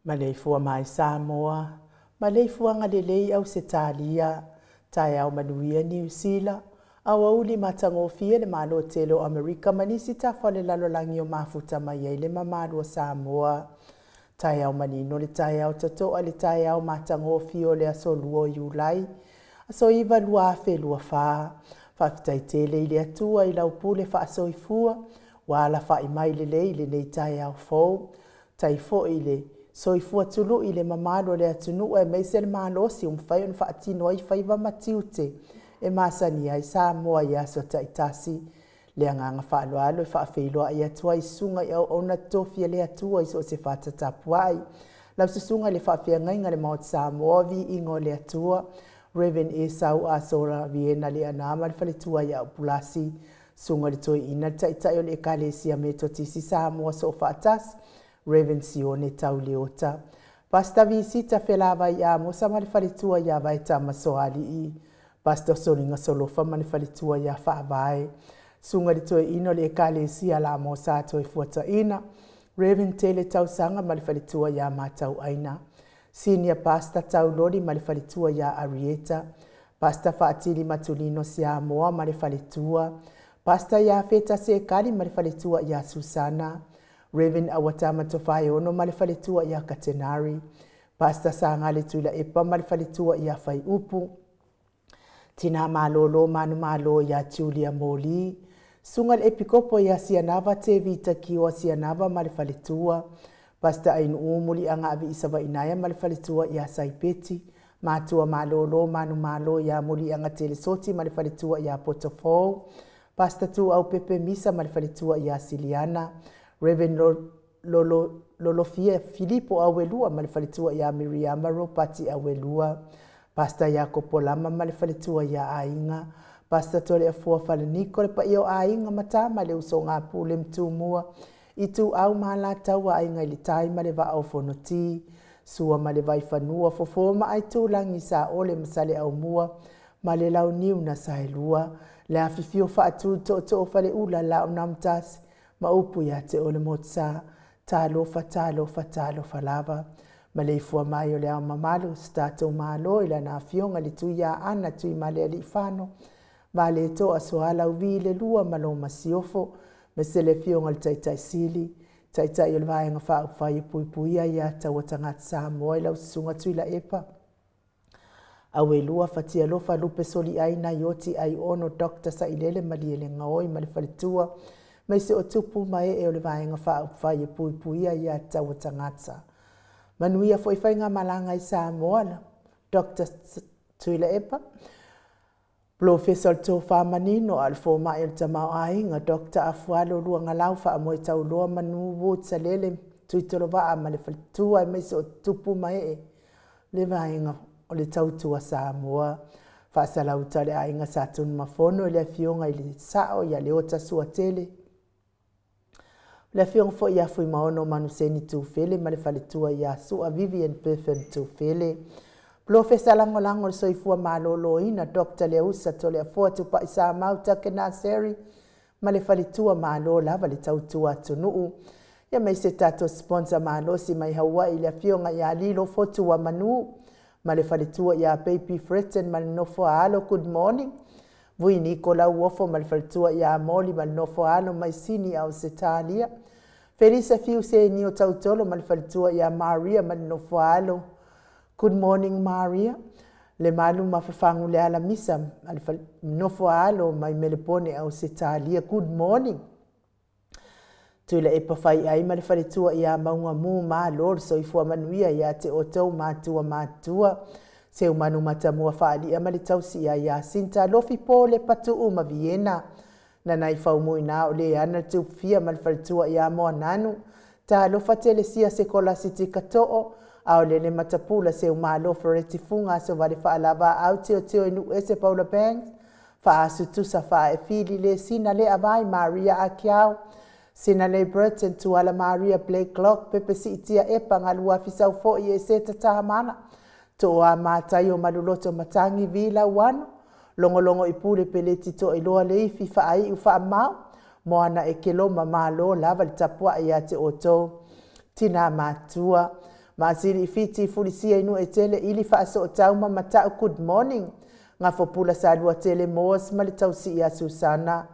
Maleifua mai Samoa, maleifua ngalelei au Setalia, tai au manuia New Zealand, au auli matangofia le malo telo Amerika manisi tafale lalo langi o mafuta mai le mamalua Samoa. Tai au manino le tai au tatoa le tai au matangofia le asoluo Julai, aso iwa lua afe lua faa, fafitai tele ile atua ila upule fa asoifua, wala fa imai le nei tai au fau, tai fo ile, soifua tulu ile mamalo le atunu e meise le malosi umwhai on whaatino ai whaiva matiute e masani ai Samoa ia so taitasi le anganga whaaloalo e whaafeiloa i atua i sunga i au ona tofia le atua i so se whaatatapuai. Lau susunga le whaafeangainga le maot Samoa vi ingo le atua Reverend Esau Asora Viena le anama le whaletua i au pulasi sunga le toi ina taitai o le ekalesia me totisi Samoa so whaatasi Reverend Sione Tauleota. Pastor visita felava ia mo sa malifalitua ia vai tama soali i. Pastor Soninga Solofa malifalitua ia whaavae. Sunga di toi ino le ekalesia la mo sa toi fuata ina. Reverend Tele Tausanga malifalitua ia matau aina. Senior Pastor Taulori malifalitua ia Arieta. Pastor Faatili Matulino Siamoa malifalitua. Pastor ia Feta Sekali malifalitua ia Susana. Reverend Awatama Tofai ono malifalitua ia Katenari. Pastor Sangale Tuila Epa malifalitua ia Fai Upu. Tina Malolo Manu Malo ia Julia Moli. Sungal Epikopo ia Sianava Tevita Kiwa Sianava malifalitua. Pastor Ainu Umuli anga avi isava inaya malifalitua ia Saipeti. Matua Malolo Manu Malo ia Muli anga Telesoti malifalitua ia Potofo. Pastor Tu au Pepe Misa malifalitua ia Siliana. Reverend Lolofia Filipo Awelua malifalitua ya Miriam Ropati Awelua. Pastor Jacopo Lama malifalitua ya Ainga. Pastor Tole Afua Fale Nicole pa iyo Ainga matama le usonga pule mtumua. Itu au mahala tawa Ainga ili taima leva au fonoti. Sua maleva ifanua fofoma aitu langi sa ole masale au mua. Malela uniu na sahelua. Le afifio faatu to fale ula la unamtasi. Maupu ya te ole motsa, talo fa lava. Maleifua mai o le au mamalu, stato malo ila na fionga li tu ya ana tu i male ali ifano. Vale to asoala uvi le lua malo masiofo, mesele fionga li taitai sili. Taitai ole vaenga faa ufai puipuia ya tawatangat Samoa ila usunga tu ila epa. Awelua fatia lofa lupe soli aina yoti ai ono Dr. Sailele maliele ngaoi malifalitua. Mai se o tupu mai e o le vaenga whae puipuia i a tawatangata. Manuia foi whainga malanga i Samoa, Dr. Tuila Epa. Professor to Whamanino alfo mai o tamau ainga, Dr. Afualo luanga lau wha amoe tau loa manu wot sa lele tuitolo waa ma le whalitua mai se o tupu mai e le vaenga o le tautua Samoa. Whaasalauta le ainga sa tunu mafono le fionga i le sao ia le ota sua tele. Le fiong fo ia fui maono manuseni tu fele ma le faletua ia sua Vivian Perfect tu fele. Professor lango le soifua malolo ina Dr. Leusa tole a fotu pa isa mauta ke naseri ma le faletua malo lava le tautua tunuu. Ia mai se tato sponsor malo si mai Hawaii le fionga ia lilo fotu wa manu ma le faletua ia Baby Fretten ma le nofo alo good morning. Vui Nicola uofo ma le faletua ia Moli ma le nofo alo mai sini au Setalia. Felisa fiu se ni o tautolo ma le faletua ia Maria ma le nofo alo. Good morning Maria. Le malu mafafangu le ala misa ma le nofo alo mai melepone au Setalia. Good morning. Tuila e pawhai ai ma le faletua ia maunga mu ma lor so ifua manuia ia te otou matua. Se umanu matamua whaali ama le tausi ia sinta lofi po le patu uma Viena. Na nai whaumui na o le ana tu fia ma le faletua ia moa nanu. Ta lofa tele sia se kola siti katoo. Au le matapula se umalofa retifunga so vale whaalava au teo inu ese Paula Banks. Whaasu tusa wha e fili le sina le avai Maria Akiao. Sina le Burton tu ala Maria Blake Glock pepe si itia epa ngalua fisau fo i e se tatahamana. Toa matai o maluloto matangi vila wano. Longo ipule peleti to iloa le ifi whaai u whaamau. Moana e keloma malo lava le tapua i ate oto. Tina matua. Maasiri fiti fulisia inu e tele ili faaso o tauma matau good morning. Ngā fopula sa lua tele moas mali tausi ia Susana.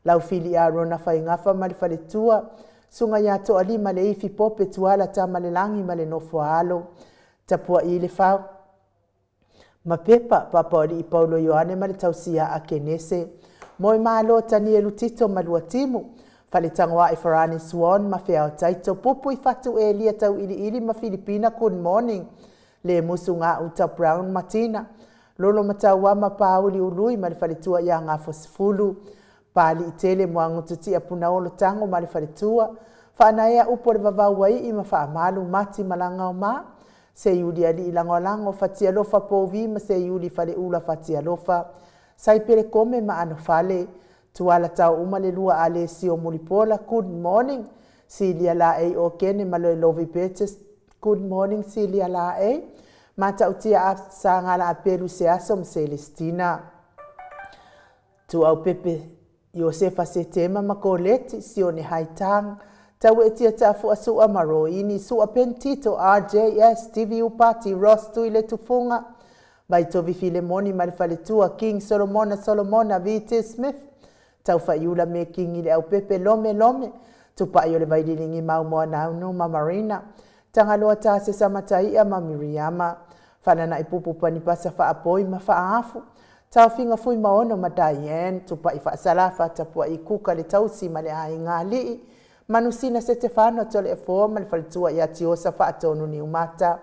Lau fili a rona fai ngafa mali faletua. Sunga ya to ali male ifi pope tuala ta male langi male nofo alo. Tapua ile fau. Mapepa papa oli i Paulo Ioane mali tausi ia a kenese. Moi malo tani e lutito malua timu. Fale tangwa i Farani Swan ma fea o taito. Pupu i fatu e lia tau ili ma Filipina good morning. Le musu ngā uta Brown Martina. Lolo mataua ma pauli ului ma le faletua ia ngā fosifulu. Pali i tele mua ngututi a puna olo tango ma le faletua. Whaanaea upo le vavau wai i ma wha amalu mati malanga o ma. Se yuli ali i lango fatia lofa povi ma se yuli fale ula fatia lofa. Sai pere kome ma ano fale. Tuala tau umale lua ale si o mulipola. Good morning. Silia la e o kene ma loe lovi petes. Good morning Silia la e. Mata utia a sa ngala a peru se asom Celestina. Tu au pepe Josefa se tema makoleti si o ne haitang. Tau etia tafu a sua maroini, sua pentito, RJS, TV upati, Ross tu ile tufunga. Baitovi Filemoni malifaletua, King Solomona, V.T. Smith. Tau faiula me King ile au pepe lome. Tupa yole vaidilingi maumoa naunu Marina. Tangaloa ta se samatai a Miriama. Whanana i pupu panipasa wha apoi ma wha afu. Tau finga fui maono ma Diane. Tupa i wha salafa tapua i kuka le tausi ma le ai ngā lii. Manusina Stefano tole e fō ma le falitua i atiosa wha atonu ni umata.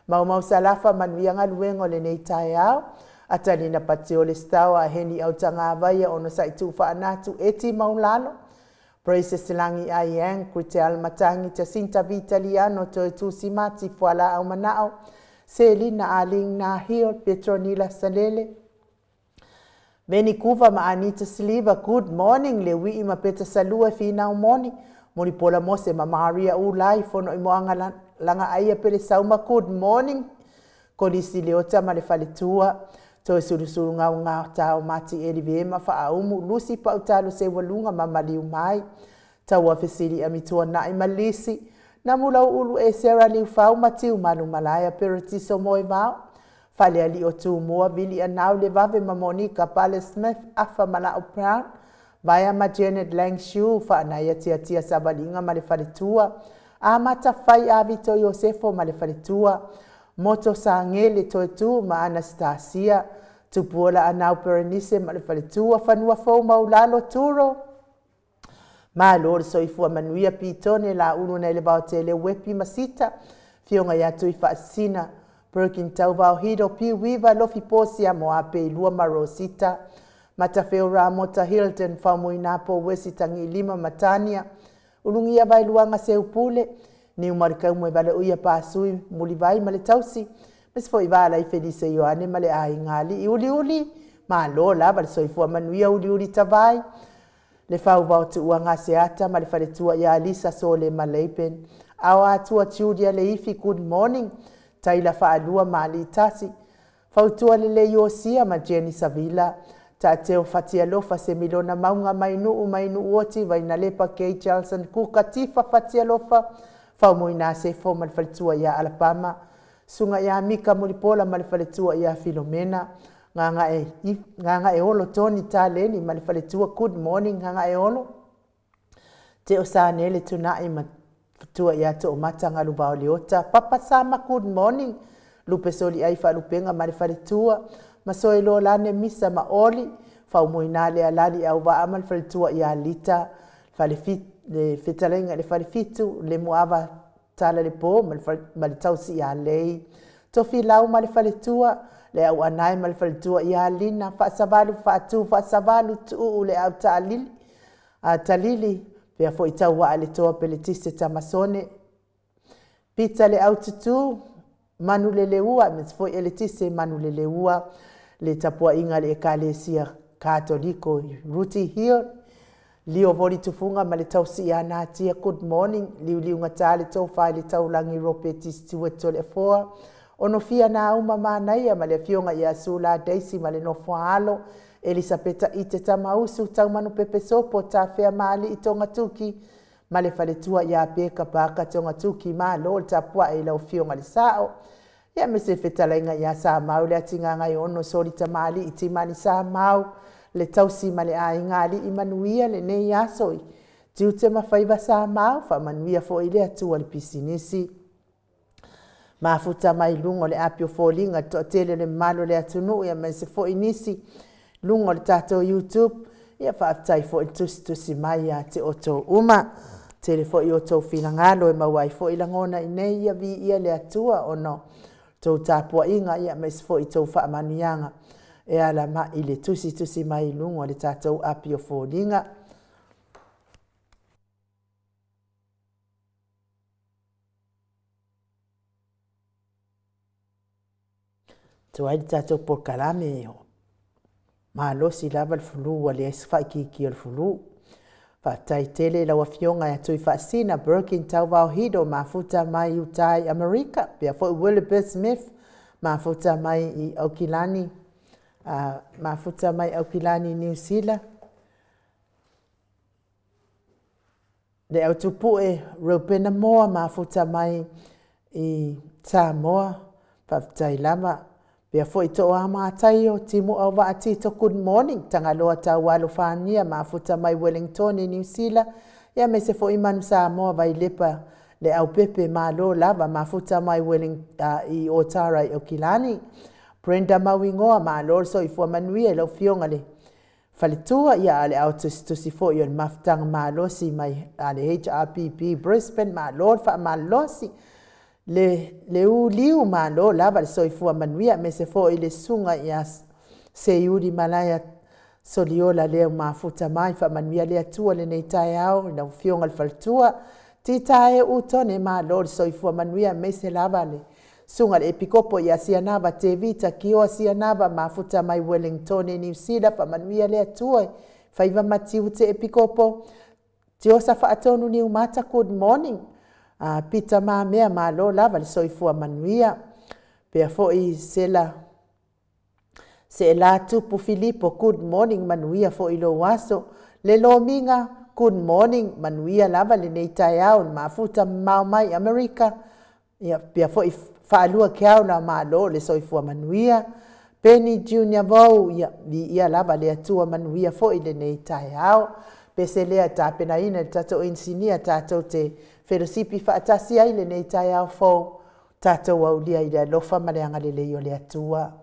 Mau salafa manuianga luengo le nei tae au. Atalina patio le stawa a heni au tanga avaya ono sa itu wha anatu eti maulalo. Praise Silangi Ayang, Kritel Matangi, Jacinta Vitaliano, Toetu Simati, Fuala au Manao, Selina Aling Nahil, Petronila Salele. Veni kuva ma Anita Sliva, good morning, le wi ima peta salua fina umoni. Moni pola mose ma Maria Ulai, fono imoanga langa aia pele sauma, good morning. Kolisi leota ma le faletua. Toe surusuru ngau tau mati eri vema fa aumu lusi pa utalu se walunga mamali umai. Tau afesiri amitua nai malisi. Namula ulu e sera liu fau mati umalu malaya peritiso moe vau. Fale ali o tu mua vili anau le vave ma Monica Pale Smith afa mala o Brown. Vaya ma Janet Langshu fa anaya tia sabalinga male faletua. Amata fai avito Yosefo male faletua. Moto sa ngele toetu ma Anastasia. Tupuola anau perenise ma le faletua fanua fau maulalo turo. Ma lor soifua manuia pitone la unu na ele baotele wepi masita. Fionga yatu ifa asina. Perkin tau vau hido pi wiva lofi posia moape ilua marosita. Matafeo Ramota Hilton fau muinapo wesi tangi lima matania. Ulungia vai luanga se upule. Ni umarika umwe vale uia pasui mulivai male tausi. Mes foi vala i Felice Ioane male ai ngali. I uli ma lola vale soifua manuia uli tavai. Le fau vau tu ua ngase ata male faletua ia Alisa Sole maleipen. Awa atua Julia le ifi good morning. Taila faalua ma alitasi. Fau tua le Yosia ma Jenny Savila. Ta teo fatia lofa se milona maunga mainu uoti vaina lepa Kay Charlson kuka tifa fatia lofa. Fau moina se fo mal faletua ia Alabama. Sunga ia Mika mulipola mal faletua ia Filomena. Nganga e olo Tony Taleni mal faletua good morning nganga e olo. Te o sa nele tunai ma tua ia to mata ngalu vao leota. Papa sama good morning. Lupe soli ai fa lupenga mal faletua. Masoe lo lane misa ma oli. Fau moina le alali au va amal faletua ia Lita. Falefit le fitalenga le falefitu le muava tala le po mal tausi ia lei. Tofi lau mal faletua le au anai mal faletua ia Lina fa savalu tu le au talili. Talili pea fo itau wa ale toa peletiste tamasone. Pita le au tutu manu le leua mes fo eletiste manu le leua le tapua inga le ekalesia katoliko Ruti Hill. Lio voli tufunga ma le tausi ia natia good morning. Liu ngata le tau fai le tau langi ropeti stiweto le foa. Ono fia na uma manaya ma le fionga ia Sula Daisy ma le nofua alo. Elisabeta ite tamausu tau manu pepe sopo ta fea mali itonga tuki. ma le faletua ia peka paka tonga tuki ma lo tapua e lau fionga le sao. Ia me se whetalainga ia sa mau le atinga ngai ono sori tamali i timani sa mau le tausi ma le aingali i manuia le nei asoi. Tiu te mawhaiva sa mau fa manuia fo i le atua le pisinisi. Mafuta mai lungo le apio fōlinga to tele le malo le atunu ia me se fo inisi lungo le tato YouTube ia whaatai fo i tusi mai ia te oto uma. Tele fo i oto finangalo e mawai fo i langona i nei ia vi ia le atua ono. Tau tāpua inga ia me se fo i tau whaamanianga e ala ma i le tusi mai lungo le tato apio fōlinga. Tuai di tato por kalame o. Ma losi lava le fulu wa le esfa ki o le fulu. Fa tai tele la wafionga ya tui fasina Birkin tau vau hido mafuta mai utai Amerika. Pia fo Wilbur Smith mafuta mai i Aukilani. Mafuta mai Aukilani New Zealand. Le au tupu e Robina Moa mafuta mai i Samoa. Fa tai lama. Pia fo i toa ama tai o timu au wa atito good morning. Tanga loa tau walo whania mafuta mai Wellington i New Zealand. Ia me se fo i manu Samoa vai lepa le au pepe ma lo lava mafuta mai i Otara i Okilani. Brenda Mawingoa ma lo so i fua manuia lau fionga le. Falitua ia ale au tusi fo i on maftanga ma losi mai ale HRPP Brisbane ma lo fa ma losi. Le u liu ma lo lava le soifua manuia me se fo i le sunga ia se iuri malaya soliola leo mafuta mai fa manuia le atua le nei tae au na fionga le faltua ti tae utone ma lo le soifua manuia me se lava le sunga le epikopo ia sianava te vita kioa sianava mafuta mai Wellington i New Zealand fa manuia le atua fa iwa matiu te epikopo tiosa fa atonu ni umata good morning. Pita ma mea ma lo lava le soifua manuia. Pea fo i se la tupu Filipo good morning manuia fo i lo waso. Le lo minga good morning manuia lava le nei tae au mafuta mau mai Amerika. Pea fo i whaalua kiao la ma lo le soifua manuia. Penny Junior Vau ia lava le atua manuia fo i le nei tae au. Pese lea tāpena ina tato insinia tato te wherosipi whaatasi ai le nei tai au fōu tato au lia i le alofa ma le anga le leo le atua. Yeah.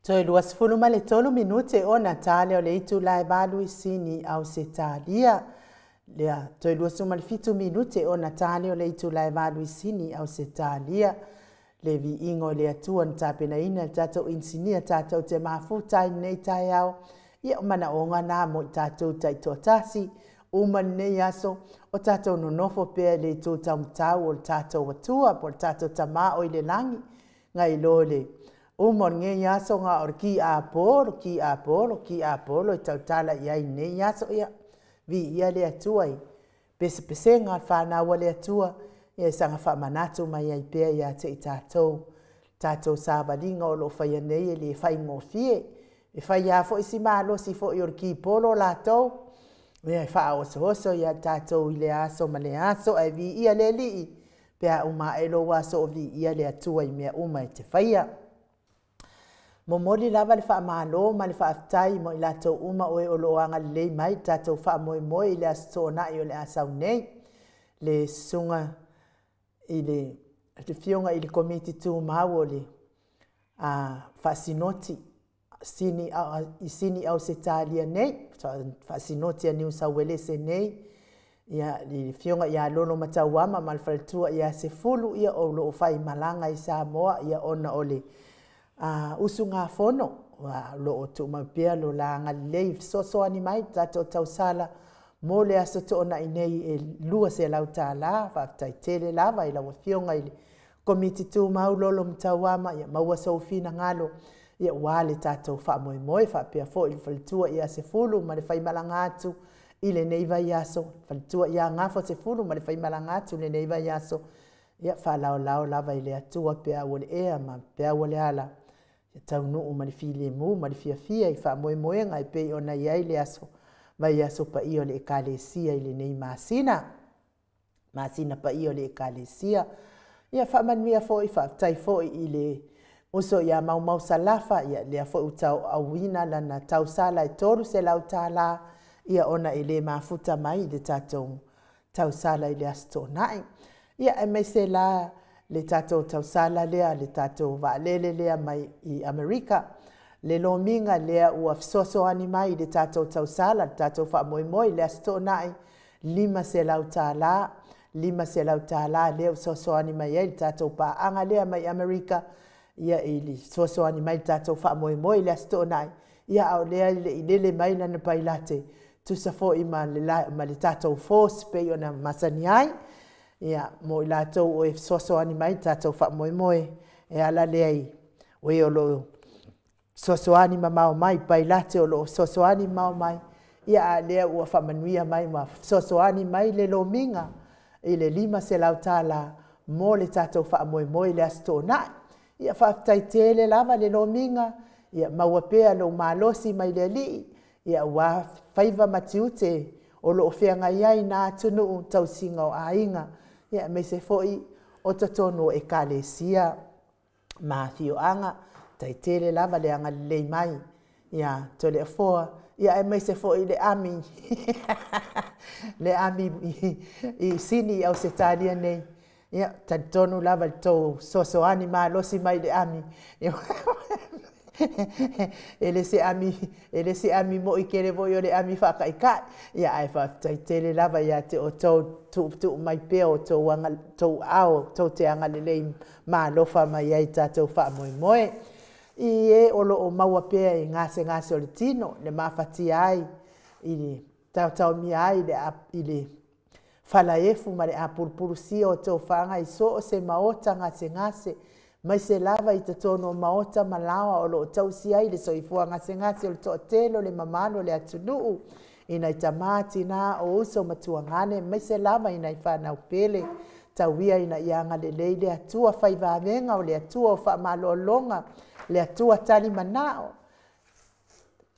Toi luas fulu ma le tolu minute o Natale o le itu lai balu I sini au se talia. Lea, toi luas ma le fitu minute o Natale o le itu lai balu I sini au se talia. Le vi ingo le atua na tapena ina tatou insinia tatou te mafuta nei tai au. Ia mana o ngana mo tatou tai totasi. Uma nei aso o tatou nonofo pea le tō taumtau o tatou atua po tatou tama o I le langi. Ngai lole. Umon nge yaso nga or ki apolo I tautala iai ne yaso ia. Vi ia le atuai. Pese nga whana wa le atua. Ia sanga wha manatu mai ai pea ia te I tatou. Tatou sāwalinga o lo whaia nei le whai ngofie. E whai a fo isi malo si fo I or ki polo la tau. Ia wha oso ia tatou I le aso ma le aso ai vi ia le lii. Pea uma elo waso o vi ia le atua I mea uma I te whaia. Momoli lava le wha malo ma le wha aftai mo I latou uma oe o loanga le mai tatou wha moe I le asona I o le asau nei. Le sunga I le fionga I le komiti tu mau o le whasinoti I sini au se talia nei. Whasinoti a New South Wales nei. Ia le fionga ia lono matauama ma le whaletua ia se fulu ia o lo whai malanga I Samoa ia ona o le usunga fono lo o tu mapia lo langa leif so ani mai tato tausala mo le aso to ona inei e lua se lautala fa taitele lava I la fionga I komiti tu mau lolo mtawama ia maua sofina ngalo ia wale tato fa moe fa pia fo I faltua ia se fulu ma le fai malanga atu I le neiva yaso faltua ia ngafo se fulu ma le fai malanga atu le neiva yaso ia fa lao lava I le atua pia wole ea ma pia wole ala tau nuu ma le fili mu ma le fia I wha moe ngai pe ona iai le aso vai aso pa I o le ekalesia I le nei masina pa I o le ekalesia ia wha manuia fo I wha tai fo I le uso ia mau salafa ia lea fo utau awina lana tau sala I toru se lau tala ia ona I le mafuta mai le tatou tau sala I le asto nai ia e mai se la le tatou tausala lea le tatou vaalele lea mai I Amerika. Le lominga lea ua fisoso ani mai le tatou tausala, le tatou wha moe lea sto nai 5 se lau tāla lea usoso ani mai le tatou paanga lea mai Amerika. Ia I li soso ani mai le tatou wha moe lea sto nai. Ia au lea I lele mai lana pailate. Tusafo I ma le tatou force pe ona masani ai. Ia mo I lātou o e soso ani mai tātou wha moe e ala leai o e o lo soso ani mamao mai pai late o lo soso ani mau mai ia a lea ua wha manuia mai ma soso ani mai le lo minga I le 5 se lau tala mo le tātou wha moe le asto nai ia wha taitele lava le lo minga ia maua pea lo malosi mai le li ia ua whaiva matiute o lo whianga iai nā tunu tau singa o ainga ia me se foi o tatono e kalesia Matthew anga taitele lava le anga le mai ia tole foa ia me se foi le ami le ami I sini au se talia nei ia tatono lava to soso anima losi mai le ami ele se ami mo I kere vo yo le ami fa kai ka ia ai fa taitele lava ia te o tu mai pe o to wanga to ao to te anga le ma lofa mai ai tatou fa moe I e o lo o maua pe I ngase o le tino le mafati ai I tau mi ai le fala efu ma le apurpuru si o to fanga I so o se maota ngase mai se lava I te tono maota malawa o lo tausi ai le soifua ngase o le to'atelo le mamalo le atunuu ina I tamati na o uso matuangane mai se lava ina I whanau pele tauia ina ianga le leile atua whaivamenga o le atua o whaamaloolonga le atua tali manao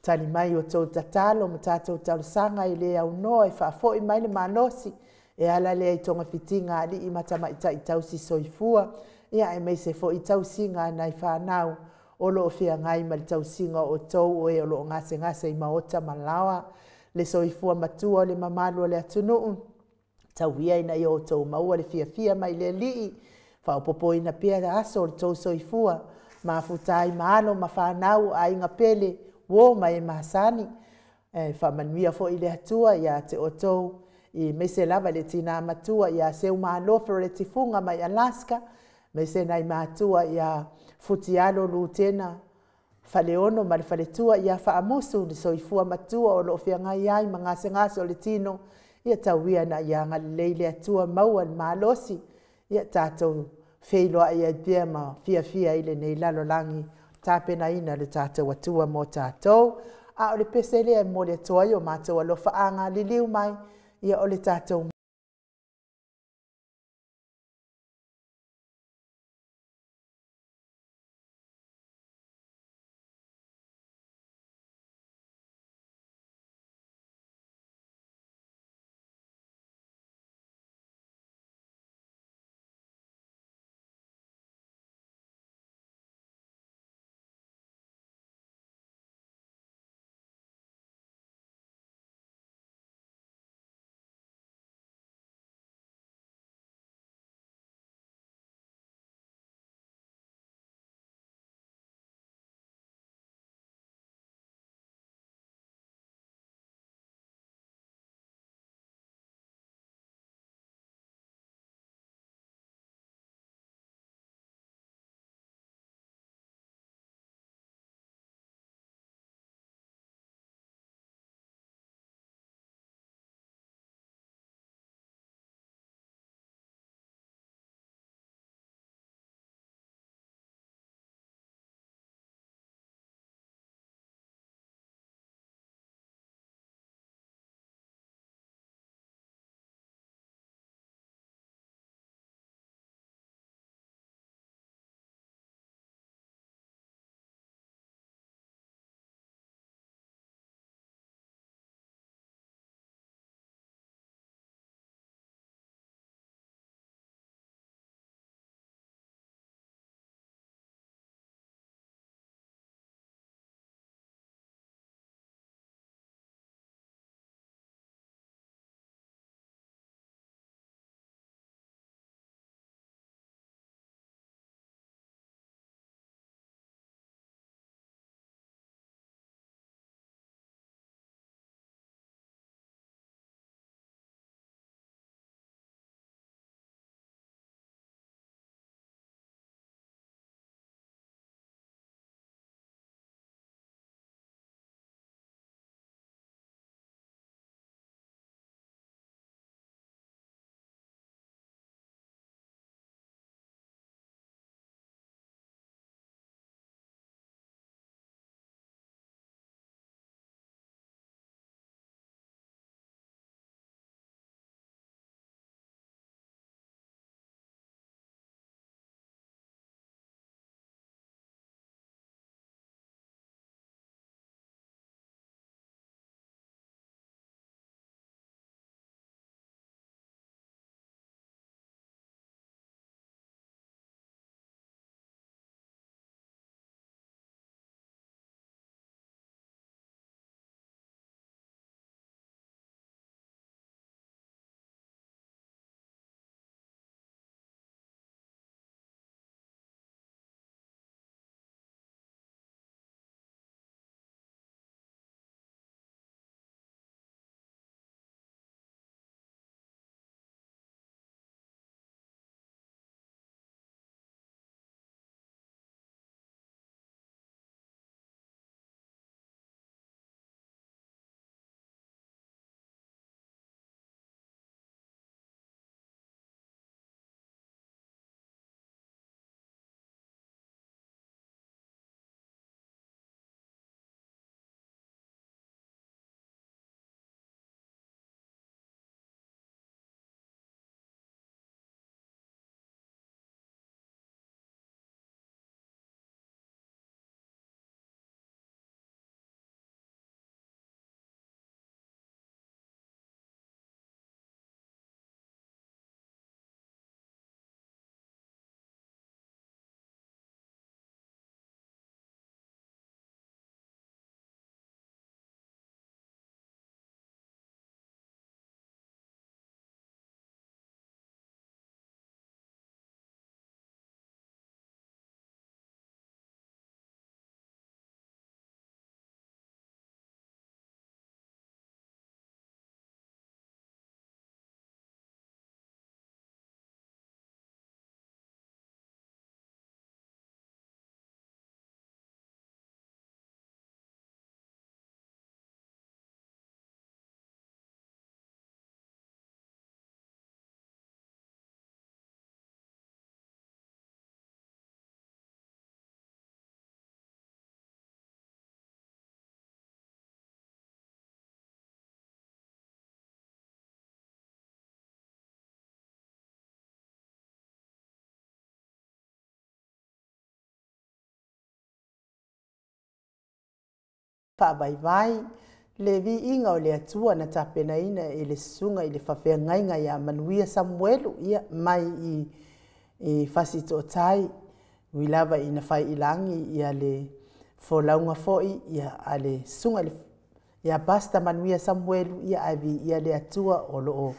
tali mai o tau tatalo ma tatou talusanga I le au noa I whaafoi mai le malosi e ala le I tonga fitinga ali I matama I tausi soifua ia e mai se fo I tausinga nai whanau o lo fia ngai ma le tausinga o tau o e o lo ngase I maota malawa le soifua matua o le mamalu o le atunuu tauia ina I o tau maua le fia mai le lii whaopopo ina pia aso o le tau soifua mafutai malo mafanau ainga pele wo mai masani fa manuia fo ile atua ya te otou I mese lava le tina matua ia seu malofa le tifunga mai Alaska mese nai matua ia futialo lutena faleono ma le faletua ia faamusu le soifua matua o lo fiangai ai mangase ngase o le tino ia tauia na ia ngaleile atua maua malosi ia tatou feiloa ia pia ma fia ile nei lalo langi tapena ina le tatou atua mo tatou a o le pesele mo le toai o matou alofa anga liliu mai ia o le tatou whaavaivai, le vi inga o le atua na tapena ina e le sunga i le whawhengainga ia Manuia Samuelu ia mai i whasito tai, wilawa ina whai ilangi ia le wholaunga foi ia a le sunga ia Pastor Manuia Samuelu ia avi ia le atua o loo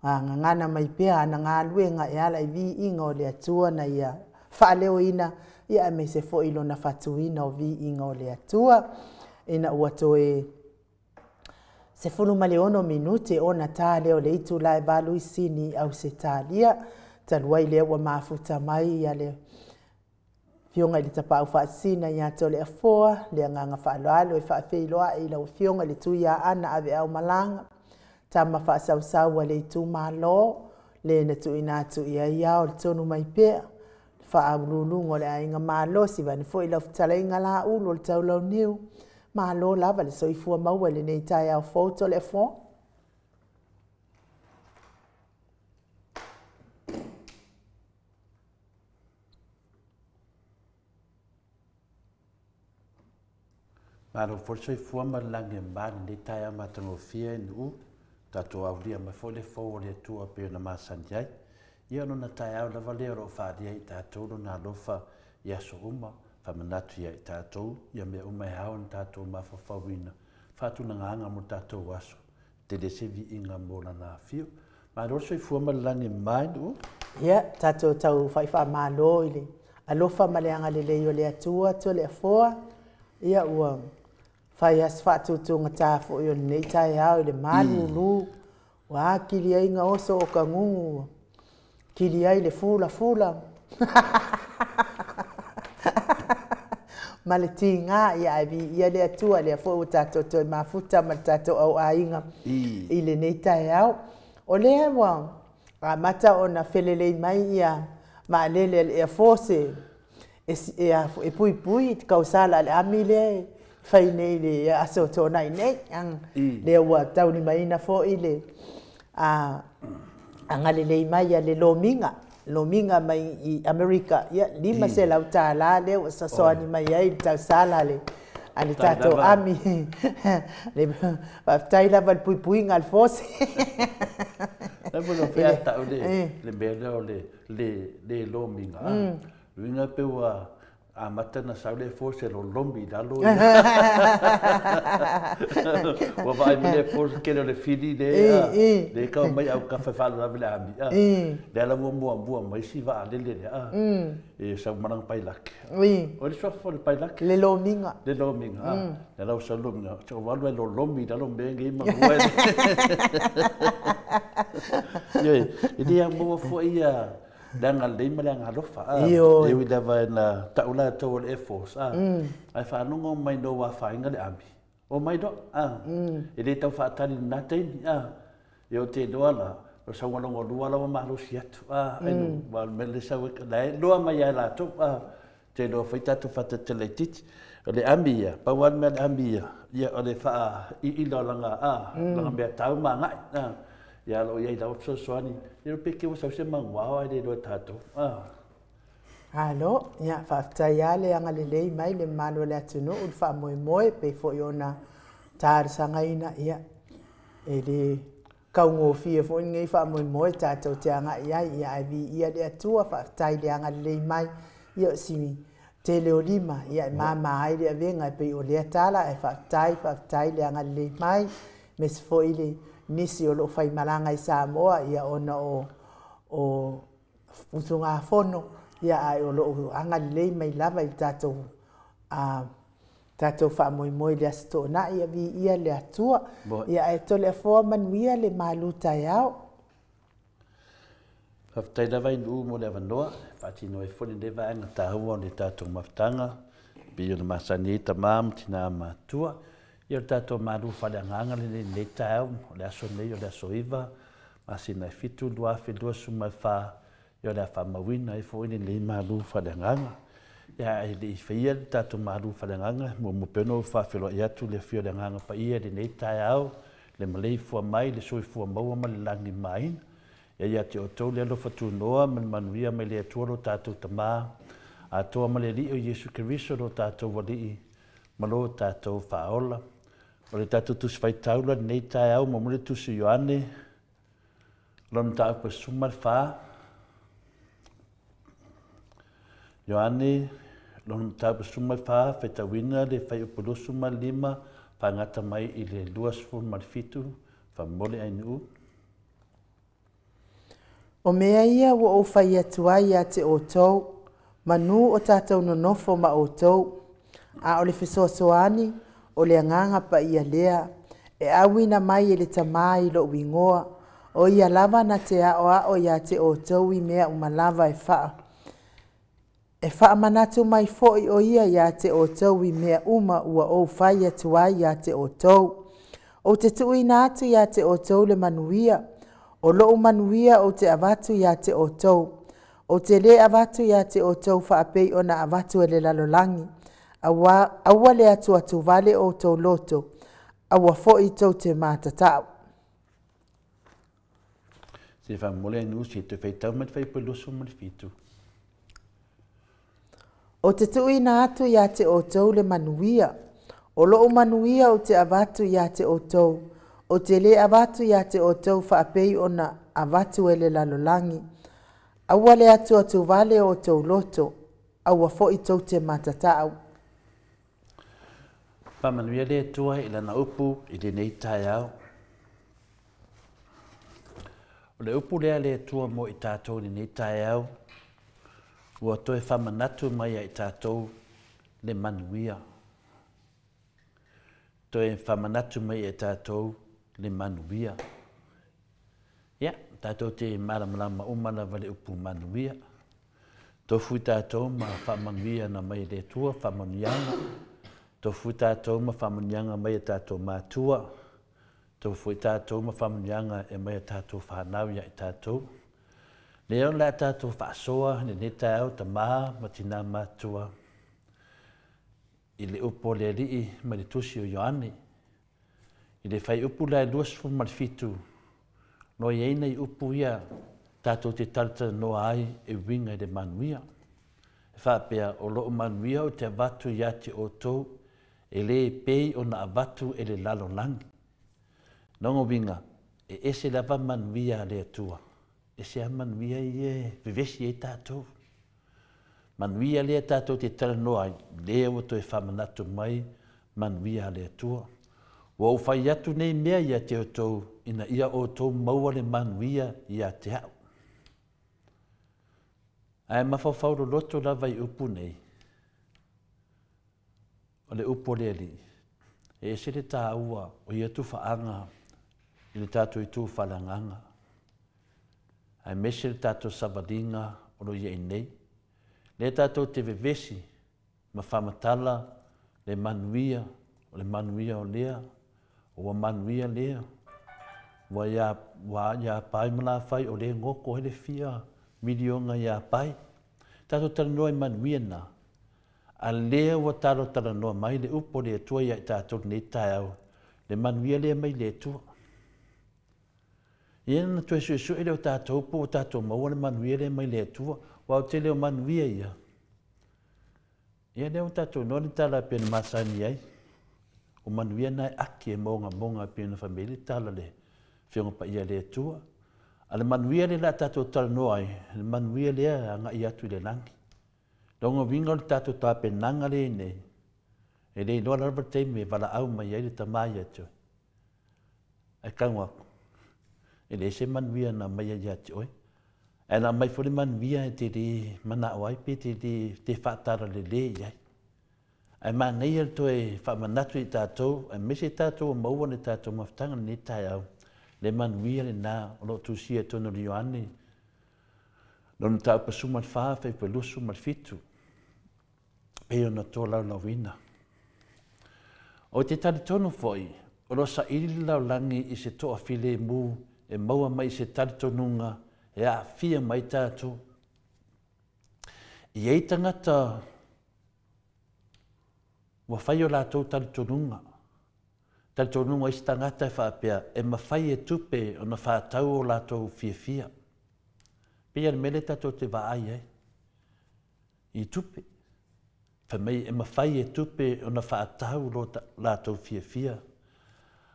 ngana mai pea na ngā luenga e ala i vi inga o le atua na ia whaaleo ina ia me se foi lo na whatuina o vi inga o le atua ina ua toe se fulu maleono minute o na tā leo le itu lai valu i sini au se tālia taluai lea ua mafuta mai ia le fionga i le tapau whaasina ia to le afoa le nganga whaaloalo e whaafeiloa i lau fionga le tuia ana ave au malanga tama whaasausaua le itu malo le na tu inatu ia iao le tonu mai pea whaamululungo le ainga malo si vani fo i lau fitala inga la ulu le tau lau niu malo lava le soifua maua le nei tai au foto le fo. Malo for soifua malange mani nei tai au matangofia nu tato aulia ma fo le fo le tua pe na masanjai. Ia no na tai au lava le ro fadia i tato no na lofa ia so uma. Whamanatu ia i tātou, ia mea umai hao ni tātou mawhawhawina. Whātu na nganga mo tātou aso. Te le sevi inga mōna nā whio. Mā roso i fuamalangi mai nu? Ia, tātou tau whaiwha mālo i le. Alofa maleanga le leo le atua, to le afoa. Ia ua whai as whātutunga tāwho i o nei tai hao i le mālulu. Wā kili ai ngā oso o ka ngungu. Kili ai le fula fula. Ma le tinga ia avi ia le atua le fo o tato to mafuta ma tato au ainga i le nei tai au o le wa a mata ona felele mai ia ma lele le force e pui kausala le amile fai nei le aso to nai nei ang le wa tau ni mai na fo ile a angale le mai ia le lominga mai i Amerika ia lima se lau tāla leo sa soani mai ai tau sala le ale tato ami le tai lava le pui ngal fose le bono fea tau le belo le lominga winga pe wa a matana sa le fose lo lombi da lo wa vai me forse che le fidi de ka mai au ka fa la vela ami de la mo mai si va le e sa manang pai lak o le sofa le pai lak le lominga de la sa lominga so va lo lombi da lo bengi ma ye dia mo fo ia dangal dei malang alofa e wi dava na taula to le force ai fa no mai do wa fa inga le ambi o mai do e le tau fa tali na te yo te do ala o sa wala ngo ala ma lo siat ai no wa me le sa dai do mai ala to te do fa tatu fa te le tit le ambi pa wan me ambi ya o le fa i lo langa langa be tau ma ngai ya lo ia da opso soani io perché o se mangwa ai do tato alo ya fa tayale anga le mai le mano le atino u fa moi pe fo yona tar sangaina ia e le kaungo fie fo ngai fa moi tato te anga ia vi ia le atua fa tayale anga le mai ia simi te le olima ia mama ai le venga pe o le tala e fa tayale anga le mai mes fo ile nisi o lo fai malanga i Samoa ia ona o usunga fono ia ai o lo anga lei mai lava i tato fa moi le asto na ia vi ia le atua ia e tole fo Manuia le maluta iao Faftai lava i nuu mo le avanoa fatino e foni le vaenga tahua o le tato maftanga pio le masani tamam tina matua ia tato malu fale nganga le tau le aso nei o le aso iva masina fitu dua fedua suma fa ia le fa mawina e fo ni le malu fale nganga ia le feia tato malu fale nganga mo peno fa felo ia tu le fio le nganga pa ia le tau le malei fo mai le soi fo maua ma le langi mai ia te o tau le alo fatu noa man Manuia mai le atua lo tato tama a toa ma le li o Yesu Keriso lo tato wali malo tātou whaola. O le tātou tusi whaitaula nei tai au ma mule tusi Ioane. Lona tāu pa sumar wha. Ioane, lona tāu pa sumar wha, whaitawina le whai upolosu ma 5, whangata mai I le 2.7, whamole ainu. O mea ia wa o whai atua ia te o tau, manu o tātou no nofo ma o tau, a o le fisoasoani, o le anganga pa ia lea, e awina mai e le tamai lo wingoa, o ia lava na te a o ia te o tau I mea umalava e faa. E faa manatu mai foi o ia te o tau I mea uma ua o whai atua ia te o tau. O te tui nātu ia te o tau le manuia, o loo manuia o te avatu ia te o tau. O te le avatu ia te o tau whaapei o na avatu e le lalolangi. Awa le atu atu vale o tau loto. Awa foi tau te mātatau. Se whamole anu si te whaitau mat whaipolosu mat fitu. O te tui nātu ia te o tau le manuia. O loo manuia o te avatu ia te o tau. O te le avatu ia te o tau whaapei o na avatu e le lalolangi. Awa le atu atu vale o tau loto. Awa foi tau te mātatau. Whamanuia le tua I lana upu I le nei tai au. O le upu lea le tua mo I tātou ni nei tai au. Ua toe whamanatu mai I tātou le manuia. Toe whamanatu mai I tātou le manuia. Ia, tātou te maramalama umana wale upu manuia. Tofu tātou ma whamanuia na mai le tua whamanuianga. Tofu tātou ma whamunianga mai tātou mātua. Tofu tātou ma whamunianga e mai tātou whanau ia I tātou. Leo la tātou whaasoa ne tāu ta maa ma tina mātua. I le upo le rii ma le tusi o Ioane. I le whai upu la luasfu ma le fitu. No i eina I upu ia tātou te talta no ai e winga I le manuia. E whapea o loo manuia o te avatu ia te o tau. E le pei o na avatu e le lalo langi. Nongo winga, e ese lava manuia le atua. Ese a manuia I e vivesi e tātou. Manuia le tātou te tala noa, le o to e whamanatu mai, manuia le atua. Wa o whai atu nei mea ia te o tau, ina ia o tau maua le manuia ia te hau. Ai mawhawhauro loto lava I upu nei. O le upo le li. E se le tā ua o ia tu whaanga I le tātou I tu whalanganga. Ai mese le tātou sabadinga o lo ia I nei. Le tātou te vevesi ma whamatala le manuia o le manuia o lea o wa manuia lea. Wa ia pai mana whai o le ngoko hele fia milionga ia pai. Tātou tala noa I manuia na. A lea wa talo tala noa mai le upo le tua ia I tātou nei tai au. Le manuia lea mai le tua. Ia na tue su ele o tātou po o tātou maua le manuia lea mai le tua. Wa o te leo manuia ia. Ia leo tātou noa le tala pia masani ai. O manuia nai aki e monga pia na famili tala le. Whionga pa ia le tua. A le manuia le la tātou tala noa ai. Le manuia lea anga I atu le langi. Dongo winga le tātou tāpe nanga le nei. E le noa larva teime wala au mai ai le tamai atu. E kangwako. E le se manuia na mai ai atu oi. E na mai fole manuia e te li mana o ai pe te whaatara le le iai. E ma nei al to e whamanatu I tātou. E mese tātou o maua le tātou maftanga ni tai au. Le manuia le nā o lo tusia tono li Ioane. Lona tau pasu mal whawhai pa lusu mal fitu. Peo na tō lau na wina. O te tari tono foi, o lo sa iri lau langi I se toa file mu e maua mai se tari tonunga e a fia mai tātou. I ei tangata wa whai o lātou tari tonunga. Tari tonunga I se tangata e whapea e mawhai e tupe o na whātau o lātou fia. Pia mele tātou te waai ai. I tupe. mei e mawhai e tupe o na whaatau lo lātou fia.